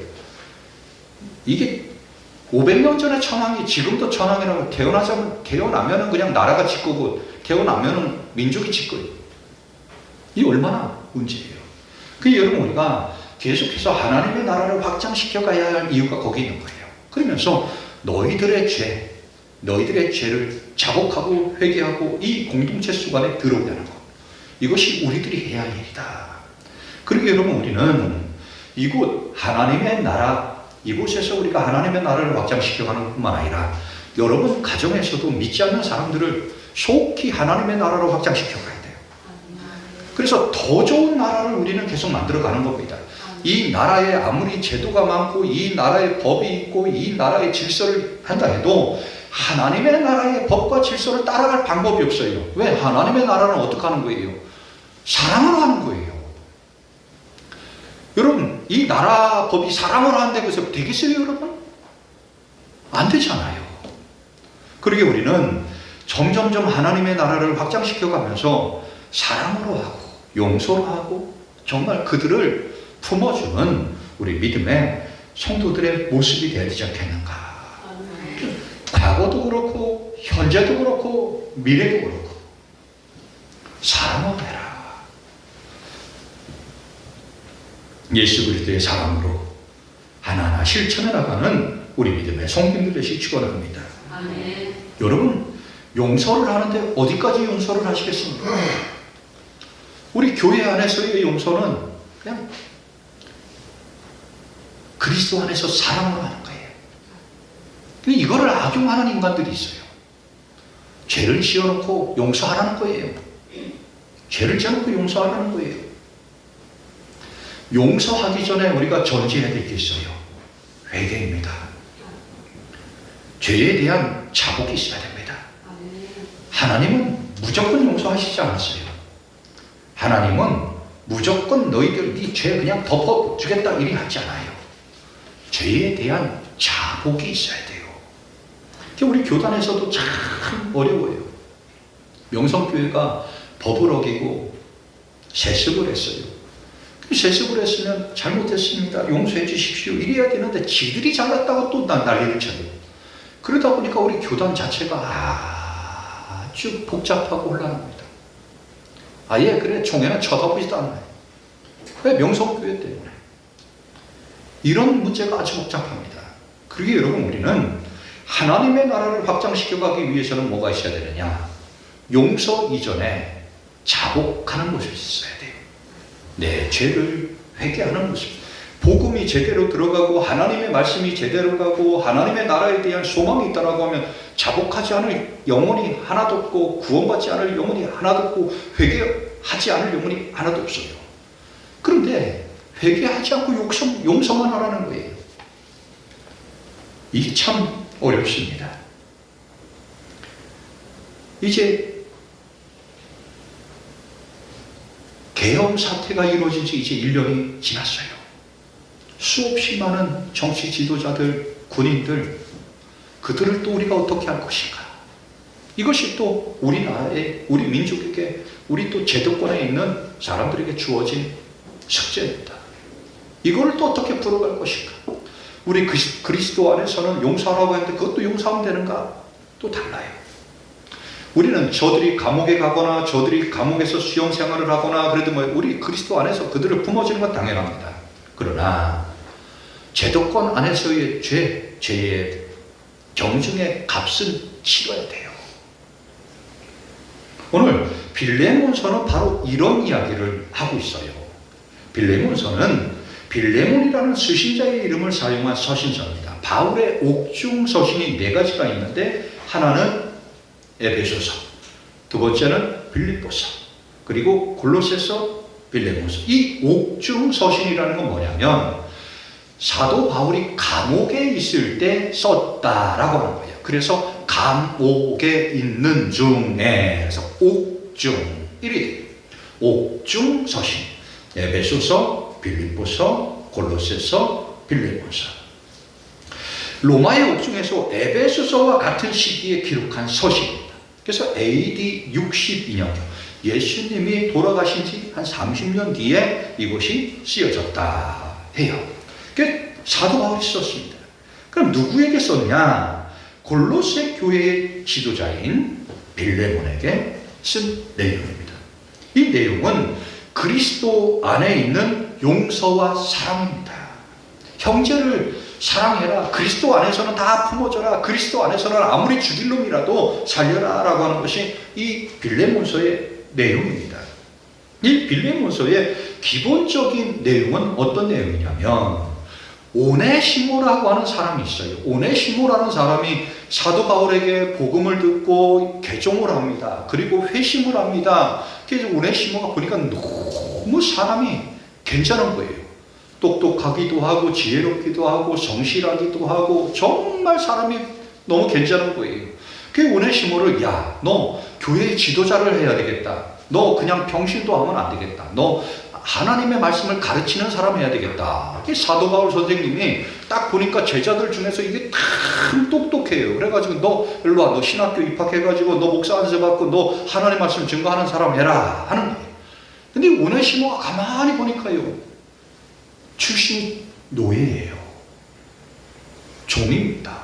이게 500년 전에 천황이 지금도 천황이라고 태어나면은 그냥 나라가 짓고고 태어나면은 민족이 짓고요. 이 얼마나 문제예요. 그 여러분 우리가 계속해서 하나님의 나라를 확장시켜 가야 할 이유가 거기 있는 거예요. 그러면서 너희들의 죄를 자복하고 회개하고 이 공동체 속 안에 들어오게 하는 것. 이것이 우리들이 해야 할 일이다. 그러게 여러분 우리는 이곳 하나님의 나라 이곳에서 우리가 하나님의 나라를 확장시켜가는 뿐만 아니라 여러분 가정에서도 믿지 않는 사람들을 속히 하나님의 나라로 확장시켜가야 돼요. 그래서 더 좋은 나라를 우리는 계속 만들어가는 겁니다. 이 나라에 아무리 제도가 많고 이 나라에 법이 있고 이 나라의 질서를 한다 해도 하나님의 나라의 법과 질서를 따라갈 방법이 없어요. 왜? 하나님의 나라는 어떻게 하는 거예요? 사랑으로 하는 거예요. 여러분 이 나라 법이 사랑으로 한다고 해서 되겠어요 여러분? 안 되잖아요. 그러게 우리는 점점점 하나님의 나라를 확장시켜가면서 사랑으로 하고 용서로 하고 정말 그들을 품어주는 우리 믿음의 성도들의 모습이 되어야 되지 않겠는가. 과거도 그렇고 현재도 그렇고 미래도 그렇고 사랑으로 해라. 예수 그리스도의 사랑으로 하나하나 실천해 나가는 우리 믿음의 성도들 되시기 축원합니다. 아멘. 여러분 용서를 하는데 어디까지 용서를 하시겠습니까? 우리 교회 안에서의 용서는 그냥 그리스도 안에서 사랑으로 하는 거예요. 근데 이거를 악용하는 인간들이 있어요. 죄를 지어놓고 용서하라는 거예요. 죄를 지어놓고 용서하라는 거예요. 용서하기 전에 우리가 전제해야 될 게 있어요. 회개입니다. 죄에 대한 자복이 있어야 됩니다. 하나님은 무조건 용서하시지 않았어요. 하나님은 무조건 너희들 네 죄 그냥 덮어주겠다 이리 하지 않아요. 죄에 대한 자복이 있어야 돼요. 우리 교단에서도 참 어려워요. 명성교회가 법을 어기고 세습을 했어요. 세습을 했으면 잘못했습니다. 용서해 주십시오. 이래야 되는데 지들이 잘났다고 또 난리를 쳐요. 그러다 보니까 우리 교단 자체가 아주 복잡하고 혼란합니다. 아예 그래 총회는 쳐다보지도 않아요. 왜? 명성교회 때문에. 이런 문제가 아주 복잡합니다. 그러게 여러분 우리는 하나님의 나라를 확장시켜가기 위해서는 뭐가 있어야 되느냐? 용서 이전에 자복하는 모습이 있어야 돼요. 내 죄를 회개하는 모습. 복음이 제대로 들어가고 하나님의 말씀이 제대로 가고 하나님의 나라에 대한 소망이 있다라고 하면 자복하지 않을 영혼이 하나도 없고 구원받지 않을 영혼이 하나도 없고 회개하지 않을 영혼이 하나도 없어요. 그런데 회개하지 않고 용서만 하라는 거예요. 이게 참 어렵습니다. 이제 계엄 사태가 이루어진 지 이제 1년이 지났어요. 수없이 많은 정치 지도자들, 군인들, 그들을 또 우리가 어떻게 할 것인가? 이것이 또 우리나라에, 우리 민족에게, 우리 또 제도권에 있는 사람들에게 주어진 숙제입니다. 이거를 또 어떻게 풀어갈 것인가? 우리 그리스도 안에서는 용서하라고 했는데 그것도 용서하면 되는가? 또 달라요. 우리는 저들이 감옥에 가거나 저들이 감옥에서 수용 생활을 하거나 그래도 뭐 우리 그리스도 안에서 그들을 품어주는 건 당연합니다. 그러나 제도권 안에서의 죄의 경중의 값은 치러야 돼요. 오늘 빌레몬서는 바로 이런 이야기를 하고 있어요. 빌레몬서는 빌레몬이라는 수신자의 이름을 사용한 서신서입니다. 바울의 옥중 서신이 4가지가 있는데 하나는 에베소서, 두 번째는 빌립보서, 그리고 골로새서, 빌레몬서. 이 옥중 서신이라는 건 뭐냐면 사도 바울이 감옥에 있을 때 썼다라고 하는 거예요. 그래서 감옥에 있는 중에 그래서 옥중 1위 옥중 서신 에베소서, 빌립보서, 골로새서, 빌레몬서. 로마의 옥중에서 에베소서와 같은 시기에 기록한 서신입니다. 그래서 AD 62년경 예수님이 돌아가신 지 한 30년 뒤에 이것이 쓰여졌다 해요. 그게 사도 바울이 썼습니다. 그럼 누구에게 썼냐? 골로새 교회의 지도자인 빌레몬에게 쓴 내용입니다. 이 내용은 그리스도 안에 있는 용서와 사랑입니다. 형제를 사랑해라. 그리스도 안에서는 다 품어줘라. 그리스도 안에서는 아무리 죽일 놈이라도 살려라 라고 하는 것이 이 빌레몬서의 내용입니다. 이 빌레몬서의 기본적인 내용은 어떤 내용이냐면 오네시모라고 하는 사람이 있어요. 오네시모라는 사람이 사도 바울에게 복음을 듣고 개종을 합니다. 그리고 회심을 합니다. 그래서 오네시모가 보니까 너무 사람이 괜찮은 거예요. 똑똑하기도 하고 지혜롭기도 하고 성실하기도 하고 정말 사람이 너무 괜찮은 거예요. 그 오네시모를 야, 너 교회의 지도자를 해야 되겠다. 너 그냥 병신도 하면 안 되겠다. 너 하나님의 말씀을 가르치는 사람 해야 되겠다. 사도 바울 선생님이 딱 보니까 제자들 중에서 이게 참 똑똑해요. 그래가지고 너 일로 와. 너 신학교 입학해가지고 너 목사 안수 받고 너 하나님 말씀 증거하는 사람 해라 하는 거예요. 근데 오네시모가 가만히 보니까요. 출신이 노예예요. 종입니다.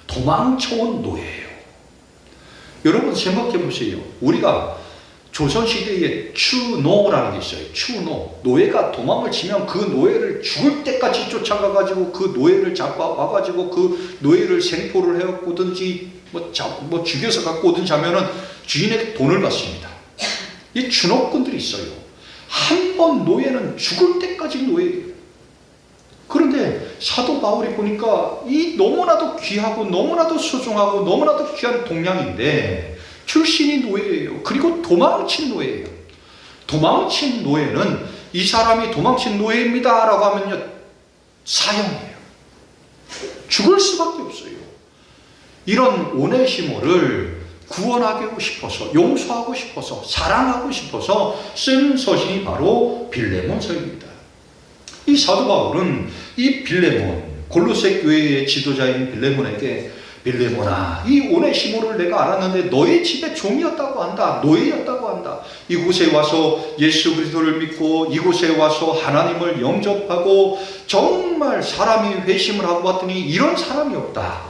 도망쳐온 노예예요. 여러분 생각해 보세요. 우리가 조선시대에 추노라는 게 있어요. 추노. 노예가 도망을 치면 그 노예를 죽을 때까지 쫓아가가지고 그 노예를 잡아와가지고 그 노예를 생포를 해갖고든지 뭐 죽여서 갖고 오든지 하면은 주인에게 돈을 받습니다. 이 추노꾼들이 있어요. 한 번 노예는 죽을 때까지 노예예요. 그런데 사도 바울이 보니까 이 너무나도 귀하고 너무나도 소중하고 너무나도 귀한 동량인데 출신이 노예예요. 그리고 도망친 노예예요. 도망친 노예는 이 사람이 도망친 노예입니다 라고 하면요 사형이에요. 죽을 수밖에 없어요. 이런 오네시모를 구원하고 싶어서 용서하고 싶어서 사랑하고 싶어서 쓴 서신이 바로 빌레몬서입니다. 이 사도 바울은 이 빌레몬 골로새 교회의 지도자인 빌레몬에게 빌레몬아 이 오네시모를 내가 알았는데 너의 집에 종이었다고 한다. 노예였다고 한다. 이곳에 와서 예수 그리스도를 믿고 이곳에 와서 하나님을 영접하고 정말 사람이 회심을 하고 봤더니 이런 사람이 없다.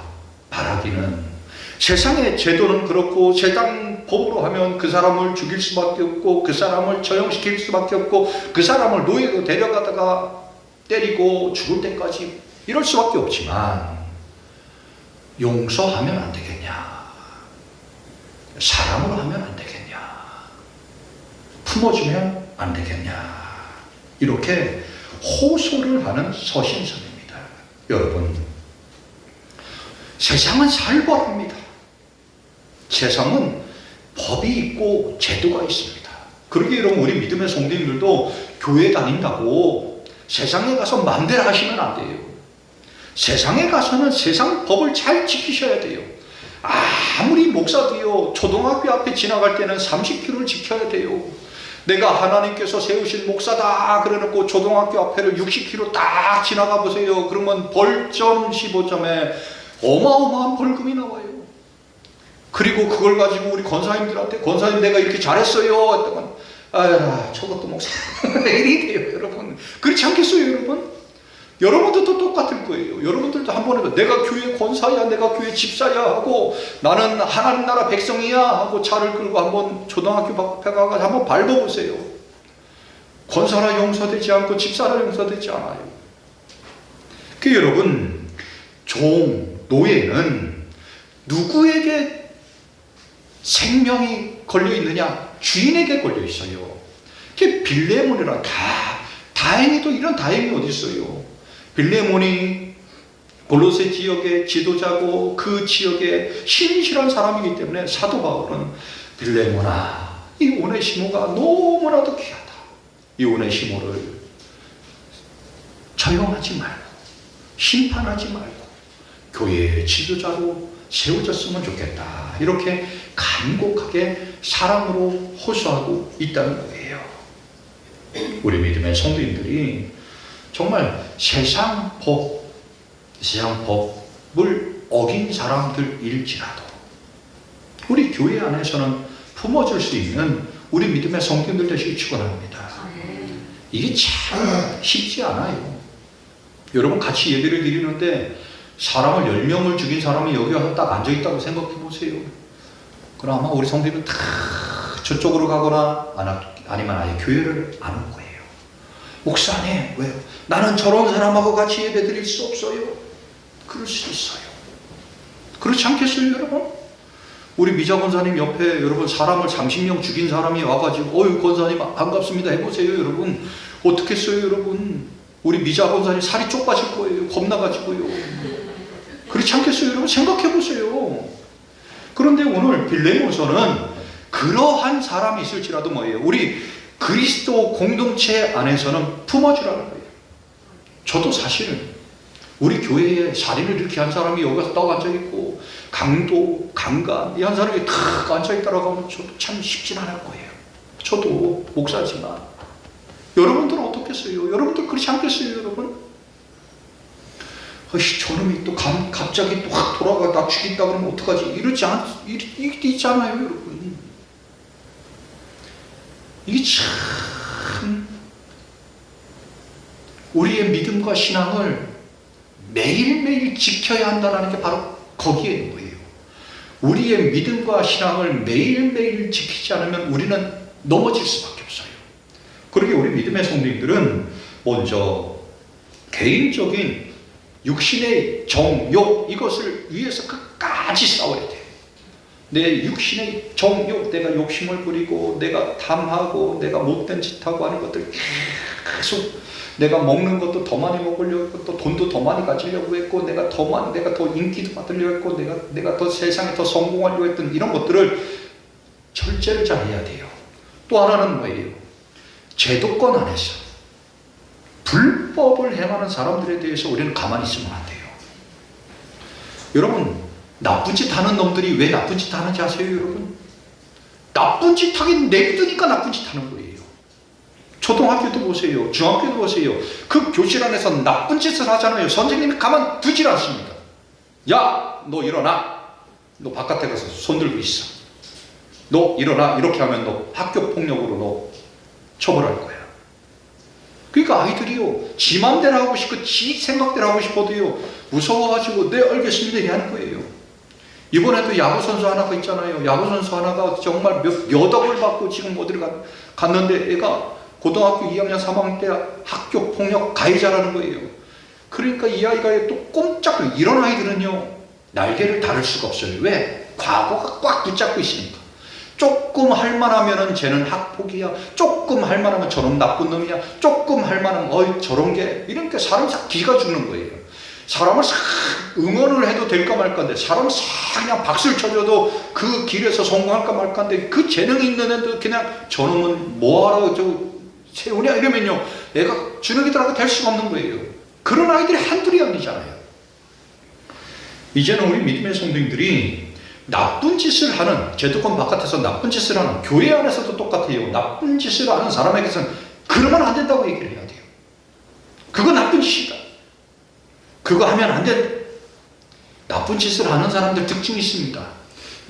바라기는 세상의 제도는 그렇고 세상 법으로 하면 그 사람을 죽일 수밖에 없고 그 사람을 처형시킬 수밖에 없고 그 사람을 노예로 데려가다가 때리고 죽을 때까지 이럴 수밖에 없지만 용서하면 안 되겠냐? 사랑으로 하면 안 되겠냐? 품어주면 안 되겠냐? 이렇게 호소를 하는 서신서입니다. 여러분, 세상은 살벌합니다. 세상은 법이 있고 제도가 있습니다. 그러게 여러분 우리 믿음의 성도님들도 교회 다닌다고 세상에 가서 마음대로 하시면 안 돼요. 세상에 가서는 세상 법을 잘 지키셔야 돼요. 아무리 목사도요 초등학교 앞에 지나갈 때는 30km를 지켜야 돼요. 내가 하나님께서 세우신 목사다 그래놓고 초등학교 앞에를 60km 딱 지나가 보세요. 그러면 벌점 15점에 어마어마한 벌금이 나와요. 그리고 그걸 가지고 우리 권사님들한테 권사님 내가 이렇게 잘했어요 했다면 아 저것도 목사 일이 돼요 여러분. 그렇지 않겠어요 여러분? 여러분들도 똑같을 거예요. 여러분들도 한번 해봐. 내가 교회 권사야 내가 교회 집사야 하고 나는 하나님 나라 백성이야 하고 차를 끌고 한번 초등학교 앞에 가서 한번 밟아보세요. 권사라 용서되지 않고 집사라 용서되지 않아요. 그 여러분 종 노예는 누구에게 생명이 걸려 있느냐? 주인에게 걸려 있어요. 그게 빌레몬이라 다행히도 이런 다행이 어디 있어요? 빌레몬이 골로새 지역의 지도자고 그 지역의 신실한 사람이기 때문에 사도 바울은 빌레몬아, 이 오네시모가 너무나도 귀하다. 이 오네시모를 처형하지 말고 심판하지 말고 교회의 지도자로 세워졌으면 좋겠다. 이렇게 간곡하게 사랑으로 호소하고 있다는 거예요. 우리 믿음의 성도님들이 정말 세상 법을 어긴 사람들일지라도 우리 교회 안에서는 품어줄 수 있는 우리 믿음의 성도들 되시기 축원합니다. 이게 참 쉽지 않아요. 여러분 같이 예배를 드리는데 사람을 10명을 죽인 사람이 여기 와서 딱 앉아있다고 생각해 보세요. 그럼 아마 우리 성도들은 다 저쪽으로 가거나 아니면 아예 교회를 안 올 거예요. 목사님, 왜요? 나는 저런 사람하고 같이 예배 드릴 수 없어요. 그럴 수 있어요. 그렇지 않겠어요, 여러분? 우리 미자 권사님 옆에 여러분 사람을 30명 죽인 사람이 와가지고 어유 권사님 반갑습니다 해보세요, 여러분. 어떻게 써요, 여러분? 우리 미자 권사님 살이 쪽 빠질 거예요. 겁나가지고요. 그렇지 않겠어요, 여러분? 생각해보세요. 그런데 오늘 빌레몬서는 그러한 사람이 있을지라도 뭐예요? 우리 그리스도 공동체 안에서는 품어주라는 거예요. 저도 사실은 우리 교회에 살인을 이렇게 한 사람이 여기 와서 딱 앉아있고 강도, 강간 이 한 사람이 탁 앉아있다라고 하면 저도 참 쉽진 않을 거예요. 저도 목사지만 여러분들은 어떻겠어요? 여러분들 그렇지 않겠어요, 여러분? 저놈이 또 갑자기 또 확 돌아가 나 죽인다 그러면 어떡하지? 이게 있잖아요, 여러분. 이게 참 우리의 믿음과 신앙을 매일매일 지켜야 한다는 게 바로 거기에 있는 거예요. 우리의 믿음과 신앙을 매일매일 지키지 않으면 우리는 넘어질 수밖에 없어요. 그러게 우리 믿음의 성도님들은 먼저 개인적인 육신의 정욕 이것을 위해서 끝까지 싸워야 돼요. 내 육신의 정욕, 내가 욕심을 부리고 내가 탐하고 내가 못된 짓하고 하는 것들 계속 내가 먹는 것도 더 많이 먹으려고 했고 또 돈도 더 많이 가지려고 했고 내가 더 인기도 받으려고 했고 내가 더 세상에 더 성공하려고 했던 이런 것들을 절제를 잘 해야 돼요. 또 하나는 뭐예요? 제도권 안에서 불법을 행하는 사람들에 대해서 우리는 가만히 있으면 안 돼요. 여러분 나쁜 짓 하는 놈들이 왜 나쁜 짓 하는지 아세요, 여러분? 나쁜 짓 하긴 내비두니까 나쁜 짓 하는 거예요. 초등학교도 보세요. 중학교도 보세요. 그 교실 안에서 나쁜 짓을 하잖아요. 선생님이 가만 두질 않습니다. 야, 너 일어나. 너 바깥에 가서 손 들고 있어. 너 일어나. 이렇게 하면 너 학교 폭력으로 너 처벌할 거야. 그러니까 아이들이요. 지 맘대로 하고 싶고 지 생각대로 하고 싶어도요. 무서워가지고 네 알겠습니다 해야 하는 거예요. 이번에도 야구선수 하나가 있잖아요. 야구선수 하나가 정말 몇 억을 받고 지금 어디를 갔는데 애가 고등학교 2학년 3학년 때 학교 폭력 가해자라는 거예요. 그러니까 이 아이가 또 꼼짝 이런 아이들은요. 날개를 다룰 수가 없어요. 왜? 과거가 꽉 붙잡고 있으니까. 조금 할만하면은 쟤는 학폭이야. 조금 할만하면 저놈 나쁜 놈이야. 조금 할만하면 어이 저런 게 이런 게 사람 싹 기가 죽는 거예요. 사람을 싹 응원을 해도 될까 말까인데 사람을 싹 그냥 박수를 쳐줘도 그 길에서 성공할까 말까인데 그 재능이 있는 애도 그냥 저놈은 뭐하러 세우냐 이러면요 애가 주눅이 들어가 될 수가 없는 거예요. 그런 아이들이 한둘이 아니잖아요. 이제는 우리 믿음의 성도님들이 나쁜 짓을 하는 제도권 바깥에서 나쁜 짓을 하는 교회 안에서도 똑같아요. 나쁜 짓을 하는 사람에게서는 그러면 안 된다고 얘기를 해야 돼요. 그거 나쁜 짓이다. 그거 하면 안 된다. 나쁜 짓을 하는 사람들 특징이 있습니다.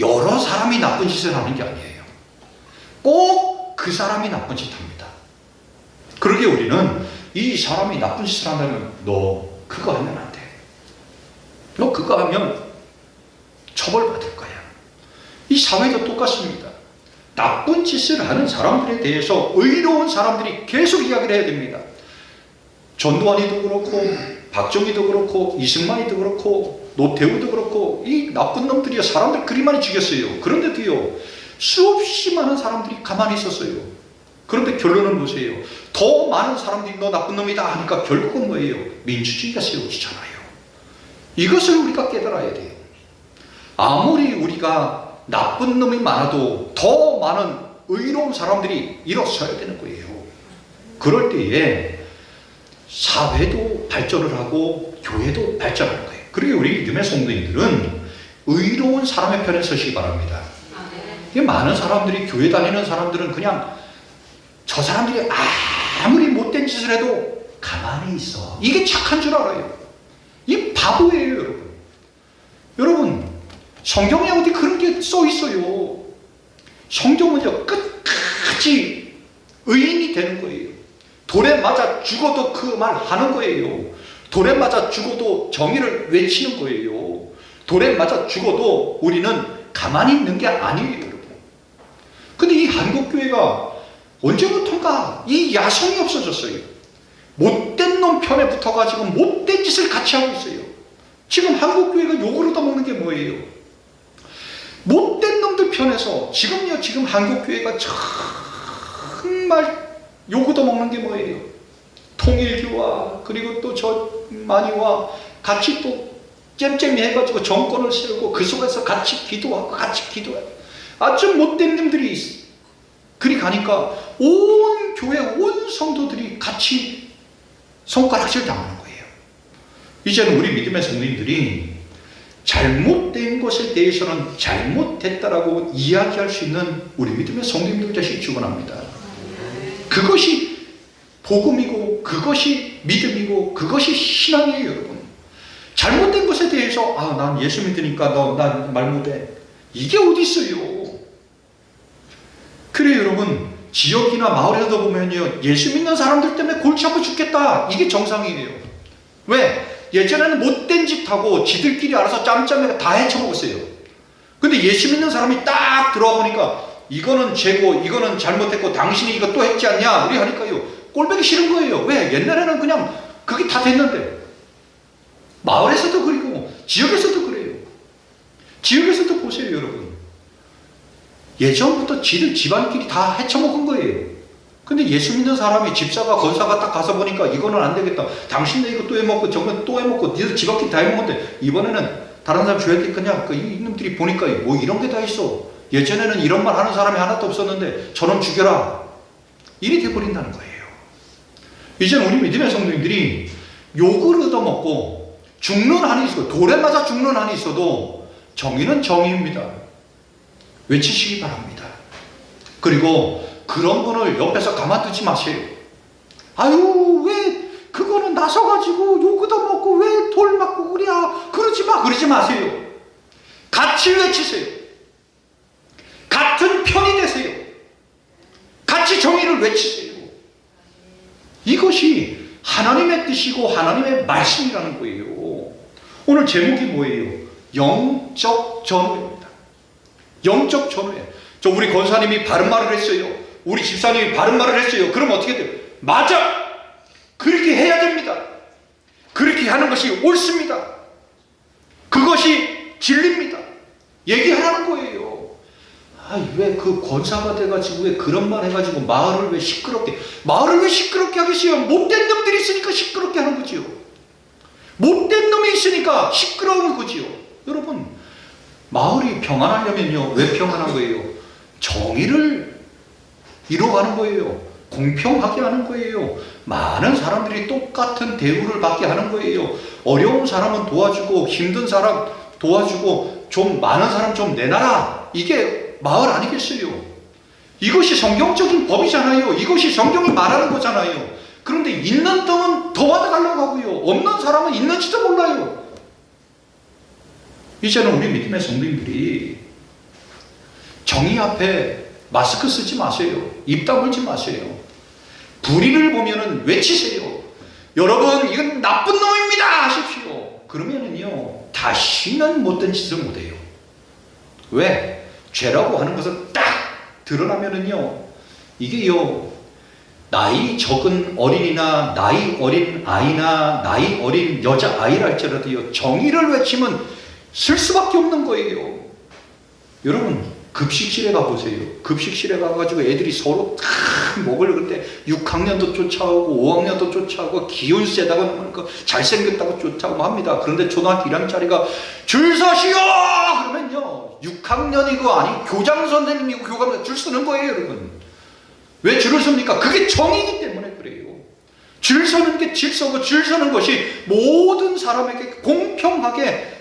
여러 사람이 나쁜 짓을 하는 게 아니에요. 꼭 그 사람이 나쁜 짓 합니다. 그러게 우리는 이 사람이 나쁜 짓을 한다면 너 그거 하면 안 돼. 너 그거 하면 처벌받을 거야. 이 사회도 똑같습니다. 나쁜 짓을 하는 사람들에 대해서 의로운 사람들이 계속 이야기를 해야 됩니다. 전두환이도 그렇고 박정희도 그렇고 이승만이도 그렇고 노태우도 그렇고 이 나쁜 놈들이요 사람들 그리 많이 죽였어요. 그런데도요 수없이 많은 사람들이 가만히 있었어요. 그런데 결론은 보세요. 더 많은 사람들이 너 나쁜 놈이다 하니까 결국은 뭐예요? 민주주의가 세워지잖아요. 이것을 우리가 깨달아야 돼요. 아무리 우리가 나쁜 놈이 많아도 더 많은 의로운 사람들이 일어서야 되는 거예요. 그럴 때에 사회도 발전을 하고 교회도 발전하는 거예요. 그러게 우리 믿음의 성도님들은 의로운 사람의 편에 서시기 바랍니다. 많은 사람들이 교회 다니는 사람들은 그냥 저 사람들이 아무리 못된 짓을 해도 가만히 있어. 이게 착한 줄 알아요. 이 바보예요, 여러분. 여러분, 성경에 어디 그런 게 써 있어요. 성경은요, 끝까지 의인이 되는 거예요. 돌에 맞아 죽어도 그 말 하는 거예요. 돌에 맞아 죽어도 정의를 외치는 거예요. 돌에 맞아 죽어도 우리는 가만히 있는 게 아니에요, 여러분. 근데 이 한국교회가 언제부턴가 이 야성이 없어졌어요. 못된 놈 편에 붙어가지고 못된 짓을 같이 하고 있어요. 지금 한국교회가 욕을 얻어먹는 게 뭐예요? 못된 놈들 편에서 지금 한국교회가 정말 욕 얻어먹는 게 뭐예요? 통일교와 그리고 또 저 만이와 같이 또 잼잼이 해가지고 정권을 세우고 그 속에서 같이 기도하고 같이 기도해요. 아주 못된 놈들이 있어. 그리 가니까 온 교회 온 성도들이 같이 손가락질 당하는 거예요. 이제는 우리 믿음의 성도님들이 잘못된 것에 대해서는 잘못됐다라고 이야기할 수 있는 우리 믿음의 성도님들 자신이 축원합니다. 그것이 복음이고 그것이 믿음이고 그것이 신앙이에요, 여러분. 잘못된 것에 대해서 난 예수 믿으니까 난 말 못해. 이게 어디 있어요? 그래 여러분, 지역이나 마을에도 보면요, 예수 믿는 사람들 때문에 골치 아파 죽겠다. 이게 정상이에요. 왜? 예전에는 못된 짓하고 지들끼리 알아서 짬짬이가 다 헤쳐먹었어요. 근데 예수 믿는 사람이 딱 들어와 보니까 이거는 죄고 이거는 잘못했고 당신이 이거 또 했지 않냐? 우리 하니까요, 꼴보기 싫은 거예요. 왜? 옛날에는 그냥 그게 다 됐는데. 마을에서도 그리고 지역에서도 그래요. 지역에서도 보세요, 여러분. 예전부터 지들 집안끼리 다 헤쳐먹은 거예요. 근데 예수 믿는 사람이 집사가 권사가 딱 가서 보니까 이거는 안 되겠다. 당신네 이거 또 해먹고 저건 또 해먹고 니들 집안끼리 다 해먹는데 이번에는 다른 사람 줘야 되겠냐? 이놈들이 보니까 뭐 이런 게 다 있어. 예전에는 이런 말 하는 사람이 하나도 없었는데 저놈 죽여라. 이리 돼버린다는 거예요. 이제는 우리 믿음의 성도님들이 욕을 얻어먹고 죽는 한이 있어도, 돌에 맞아 죽는 한이 있어도 정의는 정의입니다. 외치시기 바랍니다. 그리고 그런 분을 옆에서 가만두지 마세요. 아유, 왜 그거는 나서가지고 욕 얻어먹고 왜 돌 맞고 그래야, 그러지 마세요. 같이 외치세요. 같은 편이 되세요. 같이 정의를 외치세요. 이것이 하나님의 뜻이고 하나님의 말씀이라는 거예요. 오늘 제목이 뭐예요? 영적 전우입니다. 영적 전우예요. 우리 권사님이 바른 말을 했어요. 우리 집사님이 바른 말을 했어요. 그럼 어떻게 돼요? 맞아! 그렇게 해야 됩니다. 그렇게 하는 것이 옳습니다. 그것이 진리입니다. 얘기하라는 거예요. 왜 그 권사가 돼가지고 왜 그런 말 해가지고 마을을 왜 시끄럽게 하겠어요? 못된 놈들이 있으니까 시끄럽게 하는 거지요. 못된 놈이 있으니까 시끄러운 거지요. 여러분, 마을이 평안하려면요, 왜 평안한 거예요? 정의를 이루어가는 거예요. 공평하게 하는 거예요. 많은 사람들이 똑같은 대우를 받게 하는 거예요. 어려운 사람은 도와주고 힘든 사람 도와주고 좀 많은 사람 좀 내놔라. 이게 마을 아니겠어요? 이것이 성경적인 법이잖아요. 이것이 성경이 말하는 거잖아요. 그런데 있는 놈은 더 받아가려고 하고요, 없는 사람은 있는지도 몰라요. 이제는 우리 믿음의 성도님들이 정의 앞에 마스크 쓰지 마세요. 입 다물지 마세요. 불의를 보면은 외치세요. 여러분, 이건 나쁜 놈입니다 하십시오. 그러면은요, 다시는 못된 짓을 못해요. 왜? 죄라고 하는 것은 딱 드러나면은요, 이게요, 나이 적은 어린이나 나이 어린 아이나 나이 어린 여자아이랄지라도요, 정의를 외치면 쓸 수밖에 없는 거예요. 여러분, 급식실에 가보세요. 급식실에 가가지고 애들이 서로 다 먹을 그때 6학년도 쫓아오고 5학년도 쫓아오고 기운 세다고 그러니까 잘생겼다고 쫓아오고 합니다. 그런데 초등학교 1학년짜리가 줄 서시오! 그러면요, 6학년이고 아니 교장 선생님이고 교감이 줄 서는 거예요, 여러분. 왜 줄을 섭니까? 그게 정의이기 때문에 그래요. 줄 서는 게 질서고 줄 서는 것이 모든 사람에게 공평하게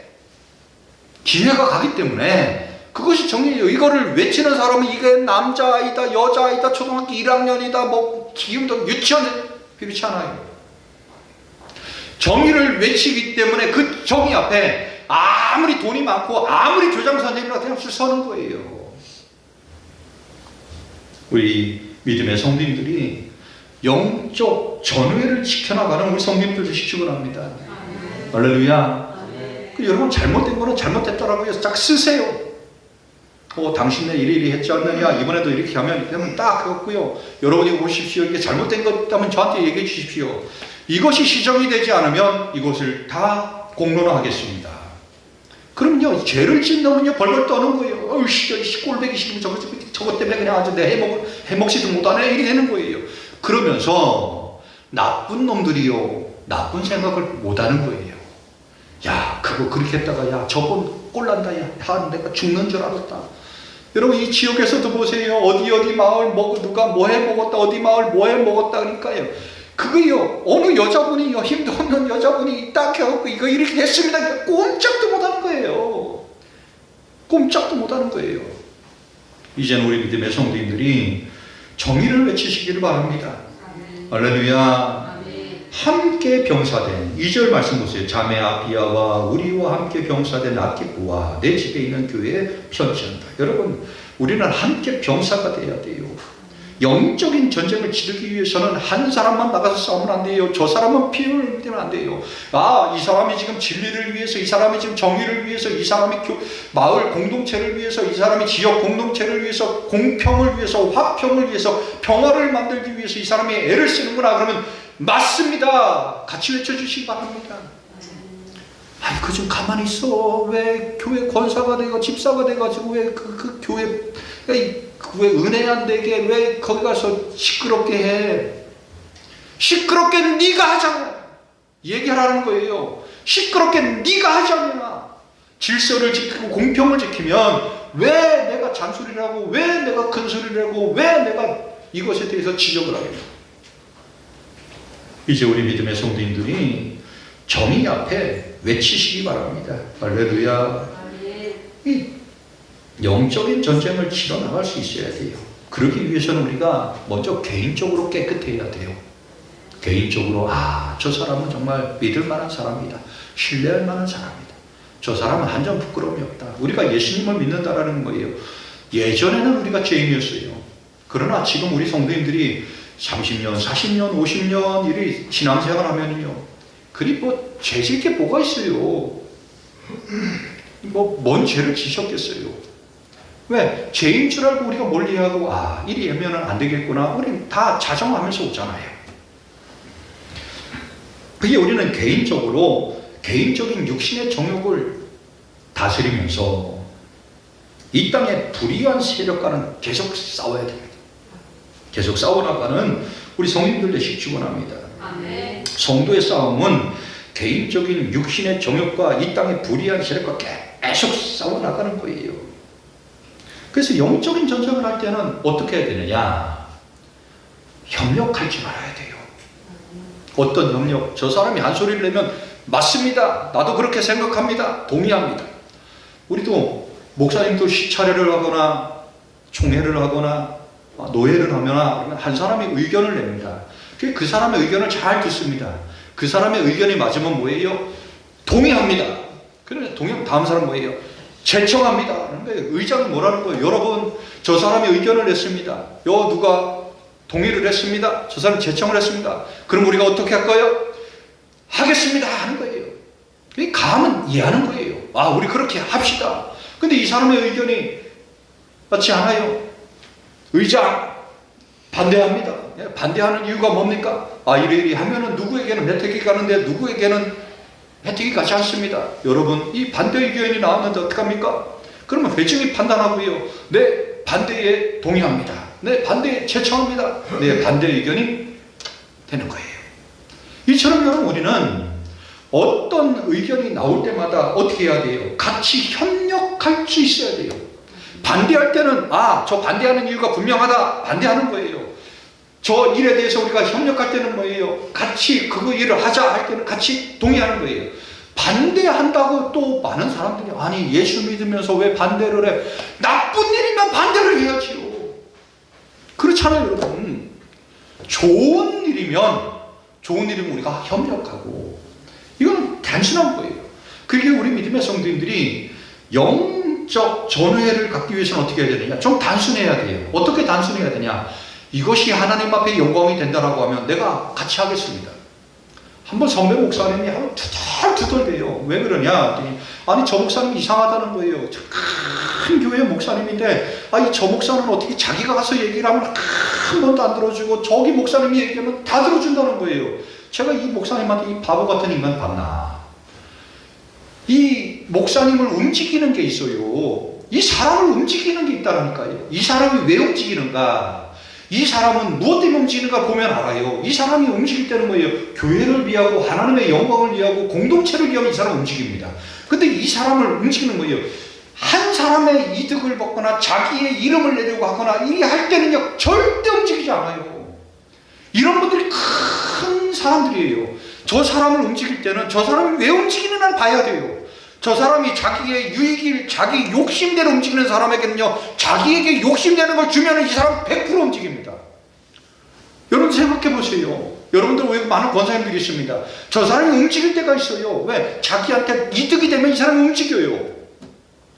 기회가 가기 때문에 그것이 정의예요. 이거를 외치는 사람은 이게 남자아이다, 여자아이다, 초등학교 1학년이다, 뭐 기음도 유치원 비비지 않아요. 정의를 외치기 때문에 그 정의 앞에 아무리 돈이 많고 아무리 교장 선생님이라도 그냥 서는 거예요. 우리 믿음의 성도님들이 영적 전회를 지켜나가는 우리 성도님들 되시기 바랍니다. 할렐루야. 여러분 잘못된 거는 잘못됐더라고요. 딱 쓰세요. 당신네 이리 했지 않느냐, 이번에도 이렇게 하면 딱 해갖고요. 여러분이 보십시오. 이게 잘못된 것 있다면 저한테 얘기해 주십시오. 이것이 시정이 되지 않으면 이것을 다 공론화하겠습니다. 그럼요, 죄를 짓는면요 벌벌 떠는 거예요. 어이씨, 꼴배기 싫으면 저것 때문에 그냥 아주 내 해먹지도 못하네, 이렇게 되는 거예요. 그러면서 나쁜 놈들이요, 나쁜 생각을 못하는 거예요. 야, 그거 그렇게 했다가, 야, 저건 꼴난다, 야, 내가 죽는 줄 알았다. 여러분, 이 지역에서도 보세요. 어디 마을 누가 뭐 해 먹었다, 어디 마을 뭐 해 먹었다 그러니까요. 그거요, 어느 여자분이요, 힘도 없는 여자분이 딱 해갖고 이거 이렇게 됐습니다. 꼼짝도 못하는 거예요. 꼼짝도 못하는 거예요. 이제는 우리 믿음의 성도님들이 정의를 외치시기를 바랍니다. 할렐루야. 함께 병사된 2절 말씀 보세요. 자매 아비아와 우리와 함께 병사된 아키포와 내 집에 있는 교회에 편지한다. 여러분, 우리는 함께 병사가 돼야 돼요. 영적인 전쟁을 치르기 위해서는 한 사람만 나가서 싸우면 안 돼요. 저 사람은 피 흘리면 안 돼요. 이 사람이 지금 진리를 위해서, 이 사람이 지금 정의를 위해서, 이 사람이 마을 공동체를 위해서, 이 사람이 지역 공동체를 위해서, 공평을 위해서, 화평을 위해서, 평화를 만들기 위해서 이 사람이 애를 쓰는구나. 그러면 맞습니다. 같이 외쳐주시기 바랍니다. 그 좀 가만히 있어. 왜 교회 권사가 되고 집사가 돼가지고 왜 그 교회 왜 은혜 안 되게 왜 거기 가서 시끄럽게 해? 시끄럽게 네가 하잖아. 얘기하라는 거예요. 시끄럽게 네가 하잖아. 질서를 지키고 공평을 지키면 왜 내가 잔소리를 하고, 왜 내가 큰 소리를 하고, 왜 내가 이것에 대해서 지적을 하겠냐. 이제 우리 믿음의 성도님들이 정의 앞에 외치시기 바랍니다. 할렐루야. 이 영적인 전쟁을 치러 나갈 수 있어야 돼요. 그러기 위해서는 우리가 먼저 개인적으로 깨끗해야 돼요. 개인적으로 저 사람은 정말 믿을 만한 사람이다. 신뢰할 만한 사람이다. 저 사람은 한 점 부끄러움이 없다. 우리가 예수님을 믿는다라는 거예요. 예전에는 우리가 죄인이었어요. 그러나 지금 우리 성도님들이 30년, 40년, 50년 이리 신앙생활 하면요, 그리 죄질 게 뭐가 있어요? 뭔 죄를 지셨겠어요? 왜? 죄인 줄 알고 우리가 멀리하고 이리 하면 안 되겠구나. 우리 다 자정하면서 오잖아요. 그게 우리는 개인적인 육신의 정욕을 다스리면서 이 땅의 불의한 세력과는 계속 싸워야 됩니다. 계속 싸워나가는 우리 성인들 되시기 축원합니다. 성도의 싸움은 개인적인 육신의 정욕과 이 땅의 불의한 세력과 계속 싸워나가는 거예요. 그래서 영적인 전쟁을 할 때는 어떻게 해야 되느냐? 협력할 줄 알아야 돼요. 어떤 협력? 저 사람이 한 소리를 내면 맞습니다. 나도 그렇게 생각합니다. 동의합니다. 우리도 목사님도 시차례를 하거나 총회를 하거나 노예를 하거나 한 사람이 의견을 냅니다. 그 사람의 의견을 잘 듣습니다. 그 사람의 의견이 맞으면 뭐예요? 동의합니다. 그러면 동의하면 다음 사람 뭐예요? 제청합니다. 그런데 의장이 뭐라는 거예요? 여러분, 저 사람이 의견을 냈습니다. 누가 동의를 했습니다. 저 사람이 제청을 했습니다. 그럼 우리가 어떻게 할까요? 하겠습니다 하는 거예요. 감은 이해하는 거예요. 우리 그렇게 합시다. 근데 이 사람의 의견이 맞지 않아요. 의장 반대합니다. 반대하는 이유가 뭡니까? 이리 하면은 누구에게는 혜택이 가는데 누구에게는 혜택이 가지 않습니다. 여러분, 이 반대 의견이 나왔는데 어떡합니까? 그러면 회중이 판단하고요. 네, 반대에 동의합니다. 네, 반대에 제청합니다. 네, 반대 의견이 되는 거예요. 이처럼 여러분, 우리는 어떤 의견이 나올 때마다 어떻게 해야 돼요? 같이 협력할 수 있어야 돼요. 반대할 때는 저 반대하는 이유가 분명하다. 반대하는 거예요. 저 일에 대해서 우리가 협력할 때는 뭐예요? 같이 그거 일을 하자 할 때는 같이 동의하는 거예요. 반대한다고 또 많은 사람들이 예수 믿으면서 왜 반대를 해? 나쁜 일이면 반대를 해야지요. 그렇잖아요, 여러분. 좋은 일이면 우리가 협력하고 단순한 거예요. 그게 우리 믿음의 성도님들이 영적 전회를 갖기 위해서는 어떻게 해야 되느냐? 좀 단순해야 돼요. 어떻게 단순해야 되냐? 이것이 하나님 앞에 영광이 된다라고 하면 내가 같이 하겠습니다. 한번 선배 목사님이 한번 투덜대요. 왜 그러냐? 아니 저 목사님이 이상하다는 거예요. 큰 교회 목사님인데 아니 저 목사는 어떻게 자기가 가서 얘기를 하면 한 번도 안 들어주고 저기 목사님이 얘기하면 다 들어준다는 거예요. 제가 이 목사님한테 이 바보 같은 인간 봤나? 이 목사님을 움직이는 게 있어요. 이 사람을 움직이는 게 있다니까요. 이 사람이 왜 움직이는가? 이 사람은 무엇 때문에 움직이는가 보면 알아요. 이 사람이 움직일 때는 뭐예요? 교회를 위하고 하나님의 영광을 위하고 공동체를 위하고 이 사람은 움직입니다. 근데 이 사람을 움직이는 거예요. 한 사람의 이득을 받거나 자기의 이름을 내려고 하거나 이 할 때는요 절대 움직이지 않아요. 이런 분들이 큰 사람들이에요. 저 사람을 움직일 때는 저 사람이 왜 움직이는지를 봐야 돼요. 저 사람이 자기의 유익을 자기 욕심대로 움직이는 사람에게는요 자기에게 욕심되는 걸 주면 이 사람 100% 움직입니다. 여러분 생각해 보세요. 여러분들 왜 많은 권사님들이 있습니다. 저 사람이 움직일 때가 있어요. 왜? 자기한테 이득이 되면 이 사람이 움직여요.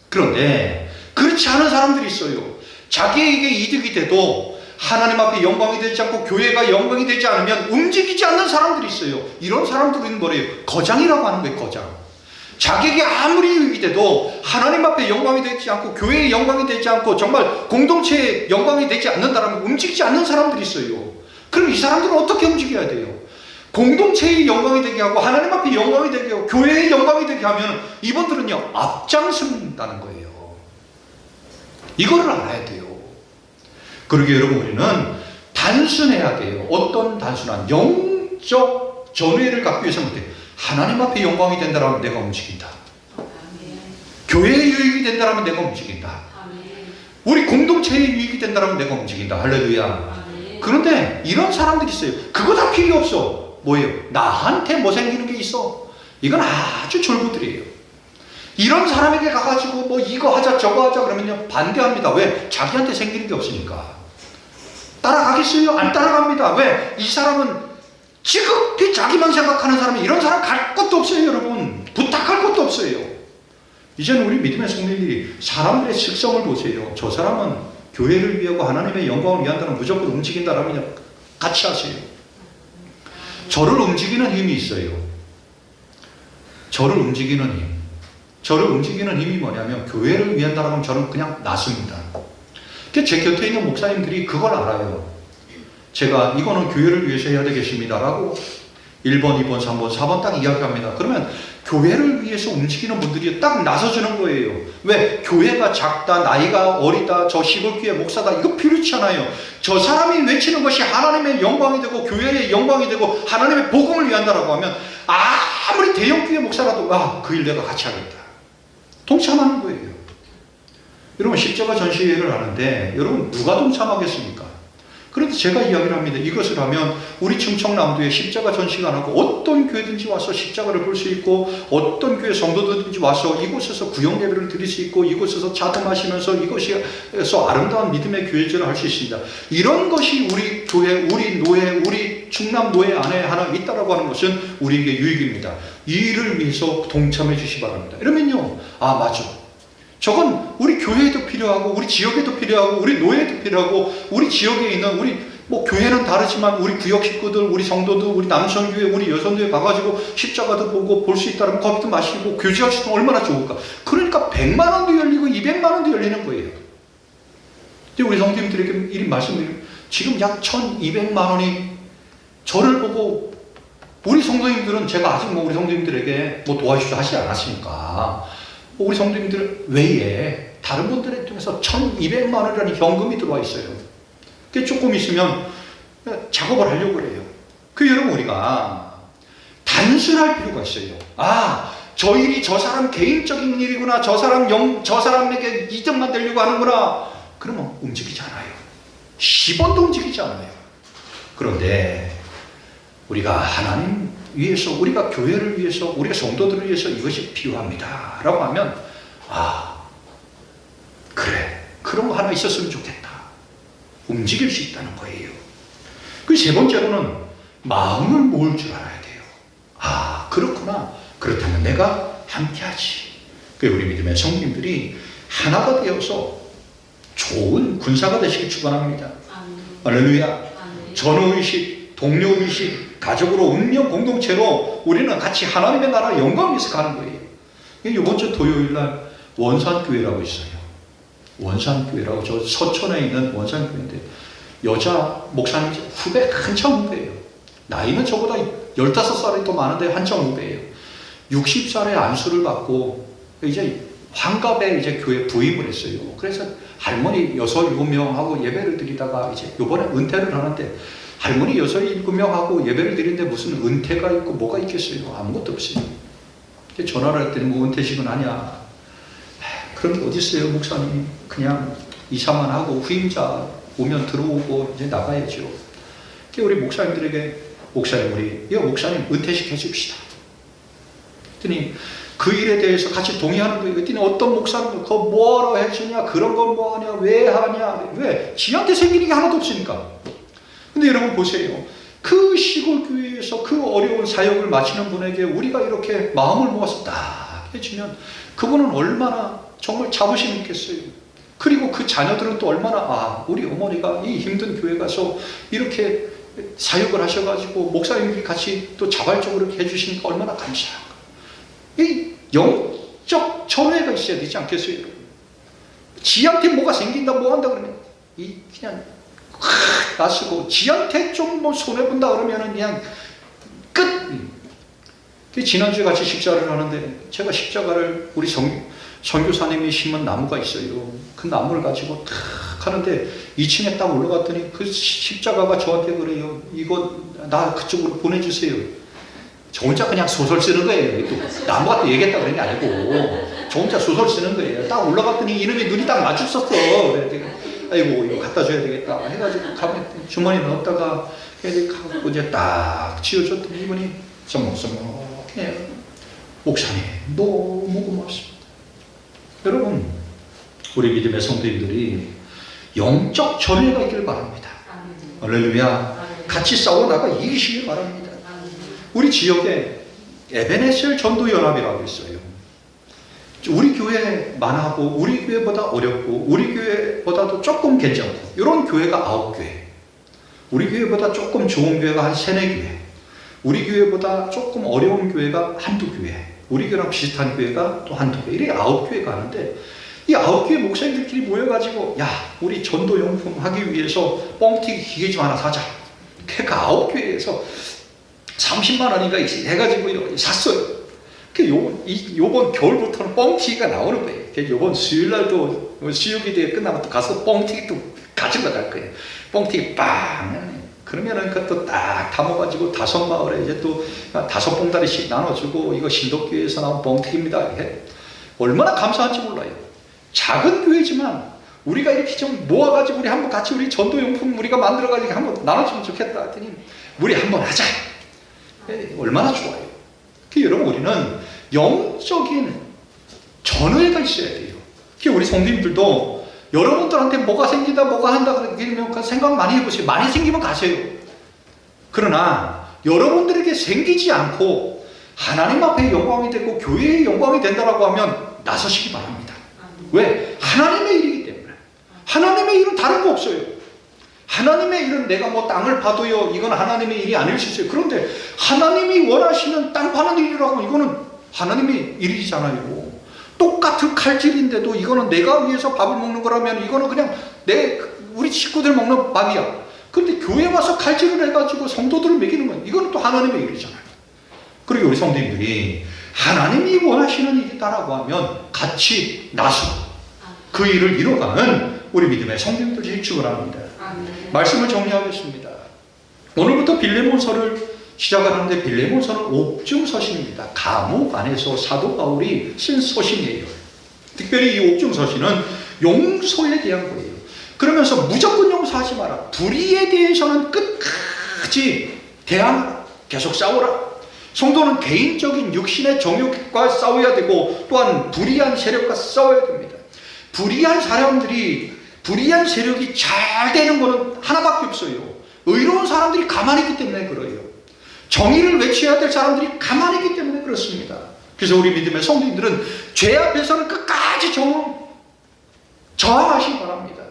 그런데 그렇지 않은 사람들이 있어요. 자기에게 이득이 돼도 하나님 앞에 영광이 되지 않고 교회가 영광이 되지 않으면 움직이지 않는 사람들이 있어요. 이런 사람들은 뭐래요? 거장이라고 하는 거예요. 거장. 자기에게 아무리 유익이 돼도 하나님 앞에 영광이 되지 않고 교회의 영광이 되지 않고 정말 공동체의 영광이 되지 않는다면 움직이지 않는 사람들이 있어요. 그럼 이 사람들은 어떻게 움직여야 돼요? 공동체의 영광이 되게 하고 하나님 앞에 영광이 되게 하고 교회의 영광이 되게 하면 이분들은요 앞장선다는 거예요. 이거를 알아야 돼요. 그러게 여러분 우리는 단순해야 돼요. 어떤 단순한 영적 전회를 갖기 위해서는 어때요? 하나님 앞에 영광이 된다면 내가 움직인다. 아멘. 교회의 유익이 된다면 내가 움직인다. 아멘. 우리 공동체의 유익이 된다면 내가 움직인다. 할렐루야. 아멘. 그런데 이런 사람들이 있어요. 그거 다 필요 없어. 뭐예요? 나한테 뭐 생기는 게 있어. 이건 아주 졸부들이에요. 이런 사람에게 가가지고 뭐 이거 하자 저거 하자 그러면요 반대합니다. 왜? 자기한테 생기는 게 없으니까. 따라가겠어요? 안 따라갑니다. 왜? 이 사람은 지극히 자기만 생각하는 사람이 이런 사람 갈 것도 없어요. 여러분 부탁할 것도 없어요. 이제는 우리 믿음의 성도들이 사람들의 특성을 보세요. 저 사람은 교회를 위하고 하나님의 영광을 위한다면 무조건 움직인다라면 같이 하세요. 저를 움직이는 힘이 있어요. 저를 움직이는 힘. 저를 움직이는 힘이 뭐냐면 교회를 위한다라면 저는 그냥 낫습니다. 제 곁에 있는 목사님들이 그걸 알아요. 제가 이거는 교회를 위해서 해야 되겠습니다 라고 1번, 2번, 3번, 4번 딱 이야기합니다. 그러면 교회를 위해서 움직이는 분들이 딱 나서주는 거예요. 왜? 교회가 작다, 나이가 어리다, 저 시골교회 목사다 이거 필요치 않아요. 저 사람이 외치는 것이 하나님의 영광이 되고 교회의 영광이 되고 하나님의 복음을 위한다라고 하면 아무리 대형교회 목사라도 그 일 내가 같이 하겠다. 동참하는 거예요. 여러분 십자가 전시회를 하는데 여러분 누가 동참하겠습니까? 그런데 제가 이야기를 합니다. 이것을 하면 우리 충청남도에 십자가 전시가 안 하고 어떤 교회든지 와서 십자가를 볼 수 있고 어떤 교회 성도들든지 와서 이곳에서 구역 예배를 드릴 수 있고 이곳에서 차도 마시면서 이곳에서 아름다운 믿음의 교회제를 할 수 있습니다. 이런 것이 우리 교회, 우리 노회, 우리 충남노회 안에 하나 있다라고 하는 것은 우리에게 유익입니다. 이 일을 위해서 동참해 주시기 바랍니다. 이러면요, 맞아. 저건 우리 교회에도 필요하고 우리 지역에도 필요하고 우리 노예에도 필요하고 우리 지역에 있는 우리 뭐 교회는 다르지만 우리 구역 식구들 우리 성도들 우리 남성교회 우리 여성교회 가가지고 십자가도 보고 볼 수 있다면 커피도 마시고 교제할 수 있으면 얼마나 좋을까. 그러니까 100만 원도 열리고 200만 원도 열리는 거예요. 근데 우리 성도님들에게 이리 말씀드리면 지금 약 1200만 원이 저를 보고 우리 성도님들은 제가 아직 뭐 우리 성도님들에게 뭐 도와주시오 하지 않았으니까 우리 성도님들 외에 다른 분들을 통해서 1200만 원이라는 현금이 들어와 있어요. 그게 조금 있으면 작업을 하려고 그래요. 그 여러분 우리가 단순할 필요가 있어요. 저 일이 저 사람 개인적인 일이구나. 저 사람에게 이득만 되려고 하는구나. 그러면 움직이지 않아요. 10원도 움직이지 않아요. 그런데 우리가 하나님 위해서 우리가 교회를 위해서 우리가 성도들을 위해서 이것이 필요합니다 라고 하면 그래 그런 거 하나 있었으면 좋겠다. 움직일 수 있다는 거예요. 그 세 번째로는 마음을 모을 줄 알아야 돼요. 그렇구나. 그렇다면 내가 함께하지. 그 우리 믿음의 성도님들이 하나가 되어서 좋은 군사가 되시길 축원합니다. 할렐루야. 전우의식, 동료의식, 가족으로 운명 공동체로 우리는 같이 하나님의 나라 영광 위해서 가는 거예요. 이번 주 토요일날 원산교회라고 있어요. 원산교회라고, 저 서천에 있는 원산교회인데 여자 목사님 후배, 한참 후배예요. 나이는 저보다 15살이 더 많은데 한참 후배예요. 60살에 안수를 받고 이제 환갑에 이제 교회 부임을 했어요. 그래서 할머니 6, 7명하고 예배를 드리다가 이제 요번에 은퇴를 하는데, 할머니 6, 7명하고 예배를 드리는데 무슨 은퇴가 있고 뭐가 있겠어요? 아무것도 없어요. 전화를 했더니 뭐 은퇴식은 하냐? 그런 게 어디 있어요, 목사님? 그냥 이사만 하고 후임자 오면 들어오고 이제 나가야죠. 우리 목사님들에게, 목사님, 목사님 은퇴식 해줍시다. 그랬더니 그 일에 대해서 같이 동의하는 거예요. 그랬더니 어떤 목사님은 그거 뭐하러 해주냐, 그런 건 뭐하냐, 왜 하냐, 왜? 지한테 생기는 게 하나도 없으니까. 근데 여러분 보세요. 그 시골 교회에서 그 어려운 사역을 마치는 분에게 우리가 이렇게 마음을 모아서 딱 해주면 그분은 얼마나 정말 자부심 있겠어요. 그리고 그 자녀들은 또 얼마나, 우리 어머니가 이 힘든 교회 가서 이렇게 사역을 하셔가지고 목사님들이 같이 또 자발적으로 이렇게 해주시니까 얼마나 감사한가. 이 영적 전회가 있어야 되지 않겠어요, 여러분? 지한테 뭐가 생긴다, 뭐 한다 그러면 그냥 나서고, 지한테 좀 뭐 손해본다 그러면은 그냥 끝. 지난주에 같이 십자가를 하는데 제가 십자가를 우리 선교사님이 심은 나무가 있어요. 그 나무를 가지고 탁 하는데 2층에 딱 올라갔더니 그 십자가가 저한테 그래요. 이거 나 그쪽으로 보내주세요. 저 혼자 그냥 소설 쓰는 거예요. 또 나무가 또 얘기했다 그런 게 아니고 저 혼자 소설 쓰는 거예요. 딱 올라갔더니 이놈이 눈이 딱 마주쳤어. 아이고 이거 갖다 줘야 되겠다 해가지고 가면 주머니에 넣었다가 갖고 이제 딱 지어줬더니 이분이 서먹서먹해요. 목사님 너무 고맙습니다. 여러분, 우리 믿음의 성도님들이 영적 전회가 있기를 바랍니다. 할렐루야. 같이 싸워나가 이기시길 바랍니다. 우리 지역에 에베네셀 전도연합이라고 있어요. 우리 교회 만하고 우리 교회보다 어렵고 우리 교회보다도 조금 괜찮고 이런 교회가 9교회, 우리 교회보다 조금 좋은 교회가 한 3, 4교회, 우리 교회보다 조금 어려운 교회가 한두 교회, 우리 교회랑 비슷한 교회가 또 한두 교회, 이렇게 9교회가 하는데 이 9교회 목사님들끼리 모여가지고 우리 전도용품 하기 위해서 뻥튀기 기계 좀 하나 사자. 그러니까 9교회에서 30만 원인가 해가지고 샀어요. 요번 겨울부터는 뻥튀기가 나오는 거예요. 요번 수요일날도 수요기대회 끝나면 또 가서 뻥튀기 또 가지고 갈 거예요. 뻥튀기 빵! 그러면은 그것도 딱 담아가지고 5마을에 이제 또 5봉다리씩 나눠주고 이거 신도교회에서 나온 뻥튀기입니다. 얼마나 감사한지 몰라요. 작은 교회지만 우리가 이렇게 좀 모아가지고 우리 한번 같이 우리 전도용품 우리가 만들어가지고 한번 나눠주면 좋겠다 했더니 우리 한번 하자. 얼마나 좋아요. 여러분, 우리는 영적인 전회가 있어야 돼요. 우리 성도님들도 여러분들한테 뭐가 생긴다, 뭐가 한다 그러면 그 생각 많이 해보세요. 많이 생기면 가세요. 그러나 여러분들에게 생기지 않고 하나님 앞에 영광이 되고 교회의 영광이 된다라고 하면 나서시기 바랍니다. 왜? 하나님의 일이기 때문에. 하나님의 일은 다른 거 없어요. 하나님의 일은 내가 뭐 땅을 파도요, 이건 하나님의 일이 아닐 수 있어요. 그런데 하나님이 원하시는 땅 파는 일이라고 이거는 하나님의 일이잖아요. 똑같은 칼질인데도 이거는 내가 위해서 밥을 먹는 거라면 이거는 그냥 우리 식구들 먹는 밥이야. 그런데 교회 와서 칼질을 해가지고 성도들을 먹이는 건 이거는 또 하나님의 일이잖아요. 그리고 우리 성도님들이 하나님이 원하시는 일이다라고 하면 같이 나서 그 일을 이뤄가는 우리 믿음의 성도님들이 축원합니다. 말씀을 정리하겠습니다. 오늘부터 빌레몬서를 시작하는데 빌레몬서는 옥중서신입니다. 감옥 안에서 사도 바울이 쓴 서신이에요. 특별히 이 옥중서신은 용서에 대한 거예요. 그러면서 무조건 용서하지 마라. 불의에 대해서는 끝까지 대항하라. 계속 싸워라. 성도는 개인적인 육신의 정욕과 싸워야 되고 또한 불의한 세력과 싸워야 됩니다. 불의한 세력이 잘 되는 것은 하나밖에 없어요. 의로운 사람들이 가만히 있기 때문에 그래요. 정의를 외쳐야 될 사람들이 가만히 있기 때문에 그렇습니다. 그래서 우리 믿음의 성도님들은 죄 앞에서는 끝까지 저항하시기 바랍니다.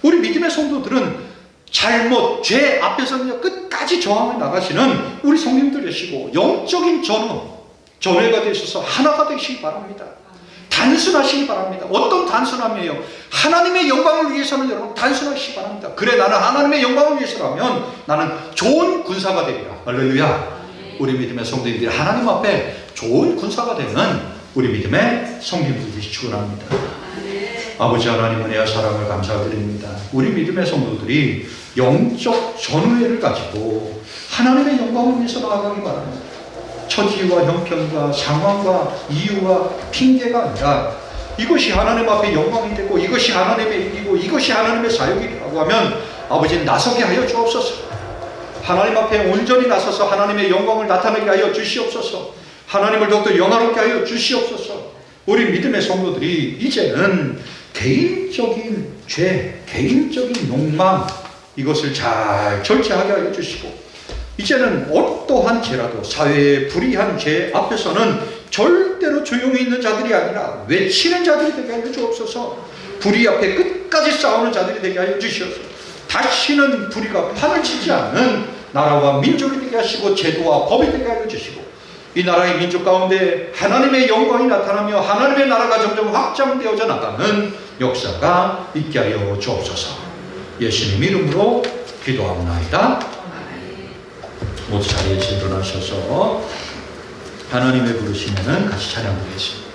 우리 믿음의 성도들은 잘못, 죄 앞에서는 끝까지 저항해 나가시는 우리 성도님들이시고 영적인 전회가 되셔서 하나가 되시기 바랍니다. 단순하시기 바랍니다. 어떤 단순함이에요? 하나님의 영광을 위해서는 여러분 단순하시기 바랍니다. 그래, 나는 하나님의 영광을 위해서라면 나는 좋은 군사가 되리라. 할렐루야. 우리 믿음의 성도님들이 하나님 앞에 좋은 군사가 되는 우리 믿음의 성도님들이 축원합니다. 아버지 하나님 은혜와 사랑을 감사드립니다. 우리 믿음의 성도들이 영적 전우회를 가지고 하나님의 영광을 위해서 나아가기 바랍니다. 처지와 형편과 상황과 이유와 핑계가 아니라 이것이 하나님 앞에 영광이 되고 이것이 하나님의 일이고 이것이 하나님의 사역이라고 하면 아버지 나서게 하여 주옵소서. 하나님 앞에 온전히 나서서 하나님의 영광을 나타내게 하여 주시옵소서. 하나님을 더욱더 영화롭게 하여 주시옵소서. 우리 믿음의 성도들이 이제는 개인적인 죄, 개인적인 욕망 이것을 잘 절제하게 하여 주시고 이제는 어떠한 죄라도 사회의 불의한 죄 앞에서는 절대로 조용히 있는 자들이 아니라 외치는 자들이 되게 하여 주옵소서. 불의 앞에 끝까지 싸우는 자들이 되게 하여 주시옵소서. 다시는 불의가 판을 치지 않는 나라와 민족이 되게 하시고 제도와 법이 되게 하여 주시고 이 나라의 민족 가운데 하나님의 영광이 나타나며 하나님의 나라가 점점 확장되어져 나가는 역사가 있게 하여 주옵소서. 예수님 이름으로 기도합나이다. 모두 자리에서 일어나셔서 하나님의 부르시면은 같이 찬양드리겠습니다.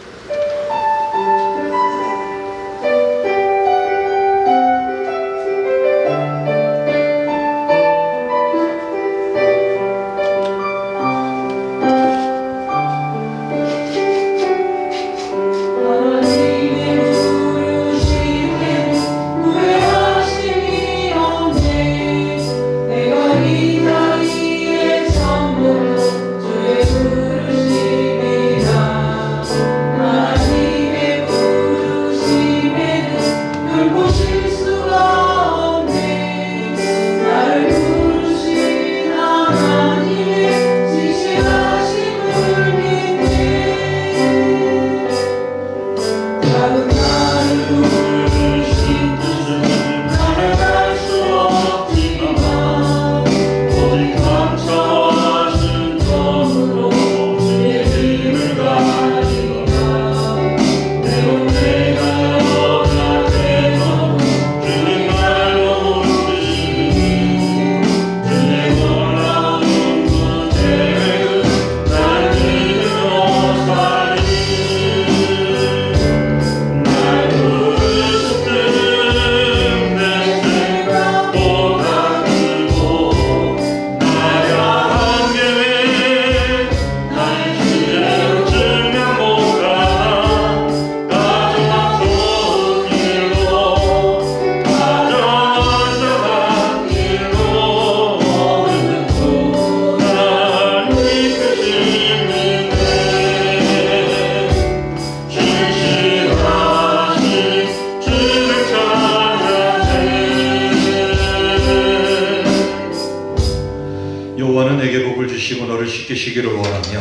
여호와는 내게 복을 주시고 너를 지키시기를 원하며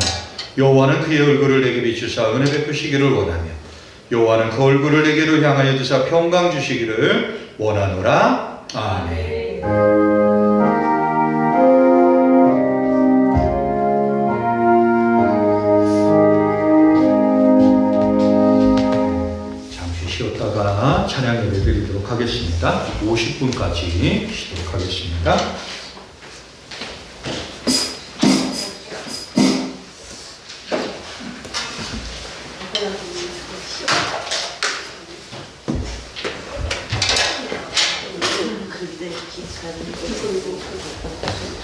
여호와는 그의 얼굴을 내게 비추사 은혜 베푸시기를 원하며 여호와는 그 얼굴을 내게로 향하여 드사 평강 주시기를 원하노라. 아멘. 잠시 쉬었다가 찬양 예배 드리도록 하겠습니다. 50분까지 쉬도록 하겠습니다.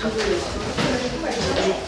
한국에서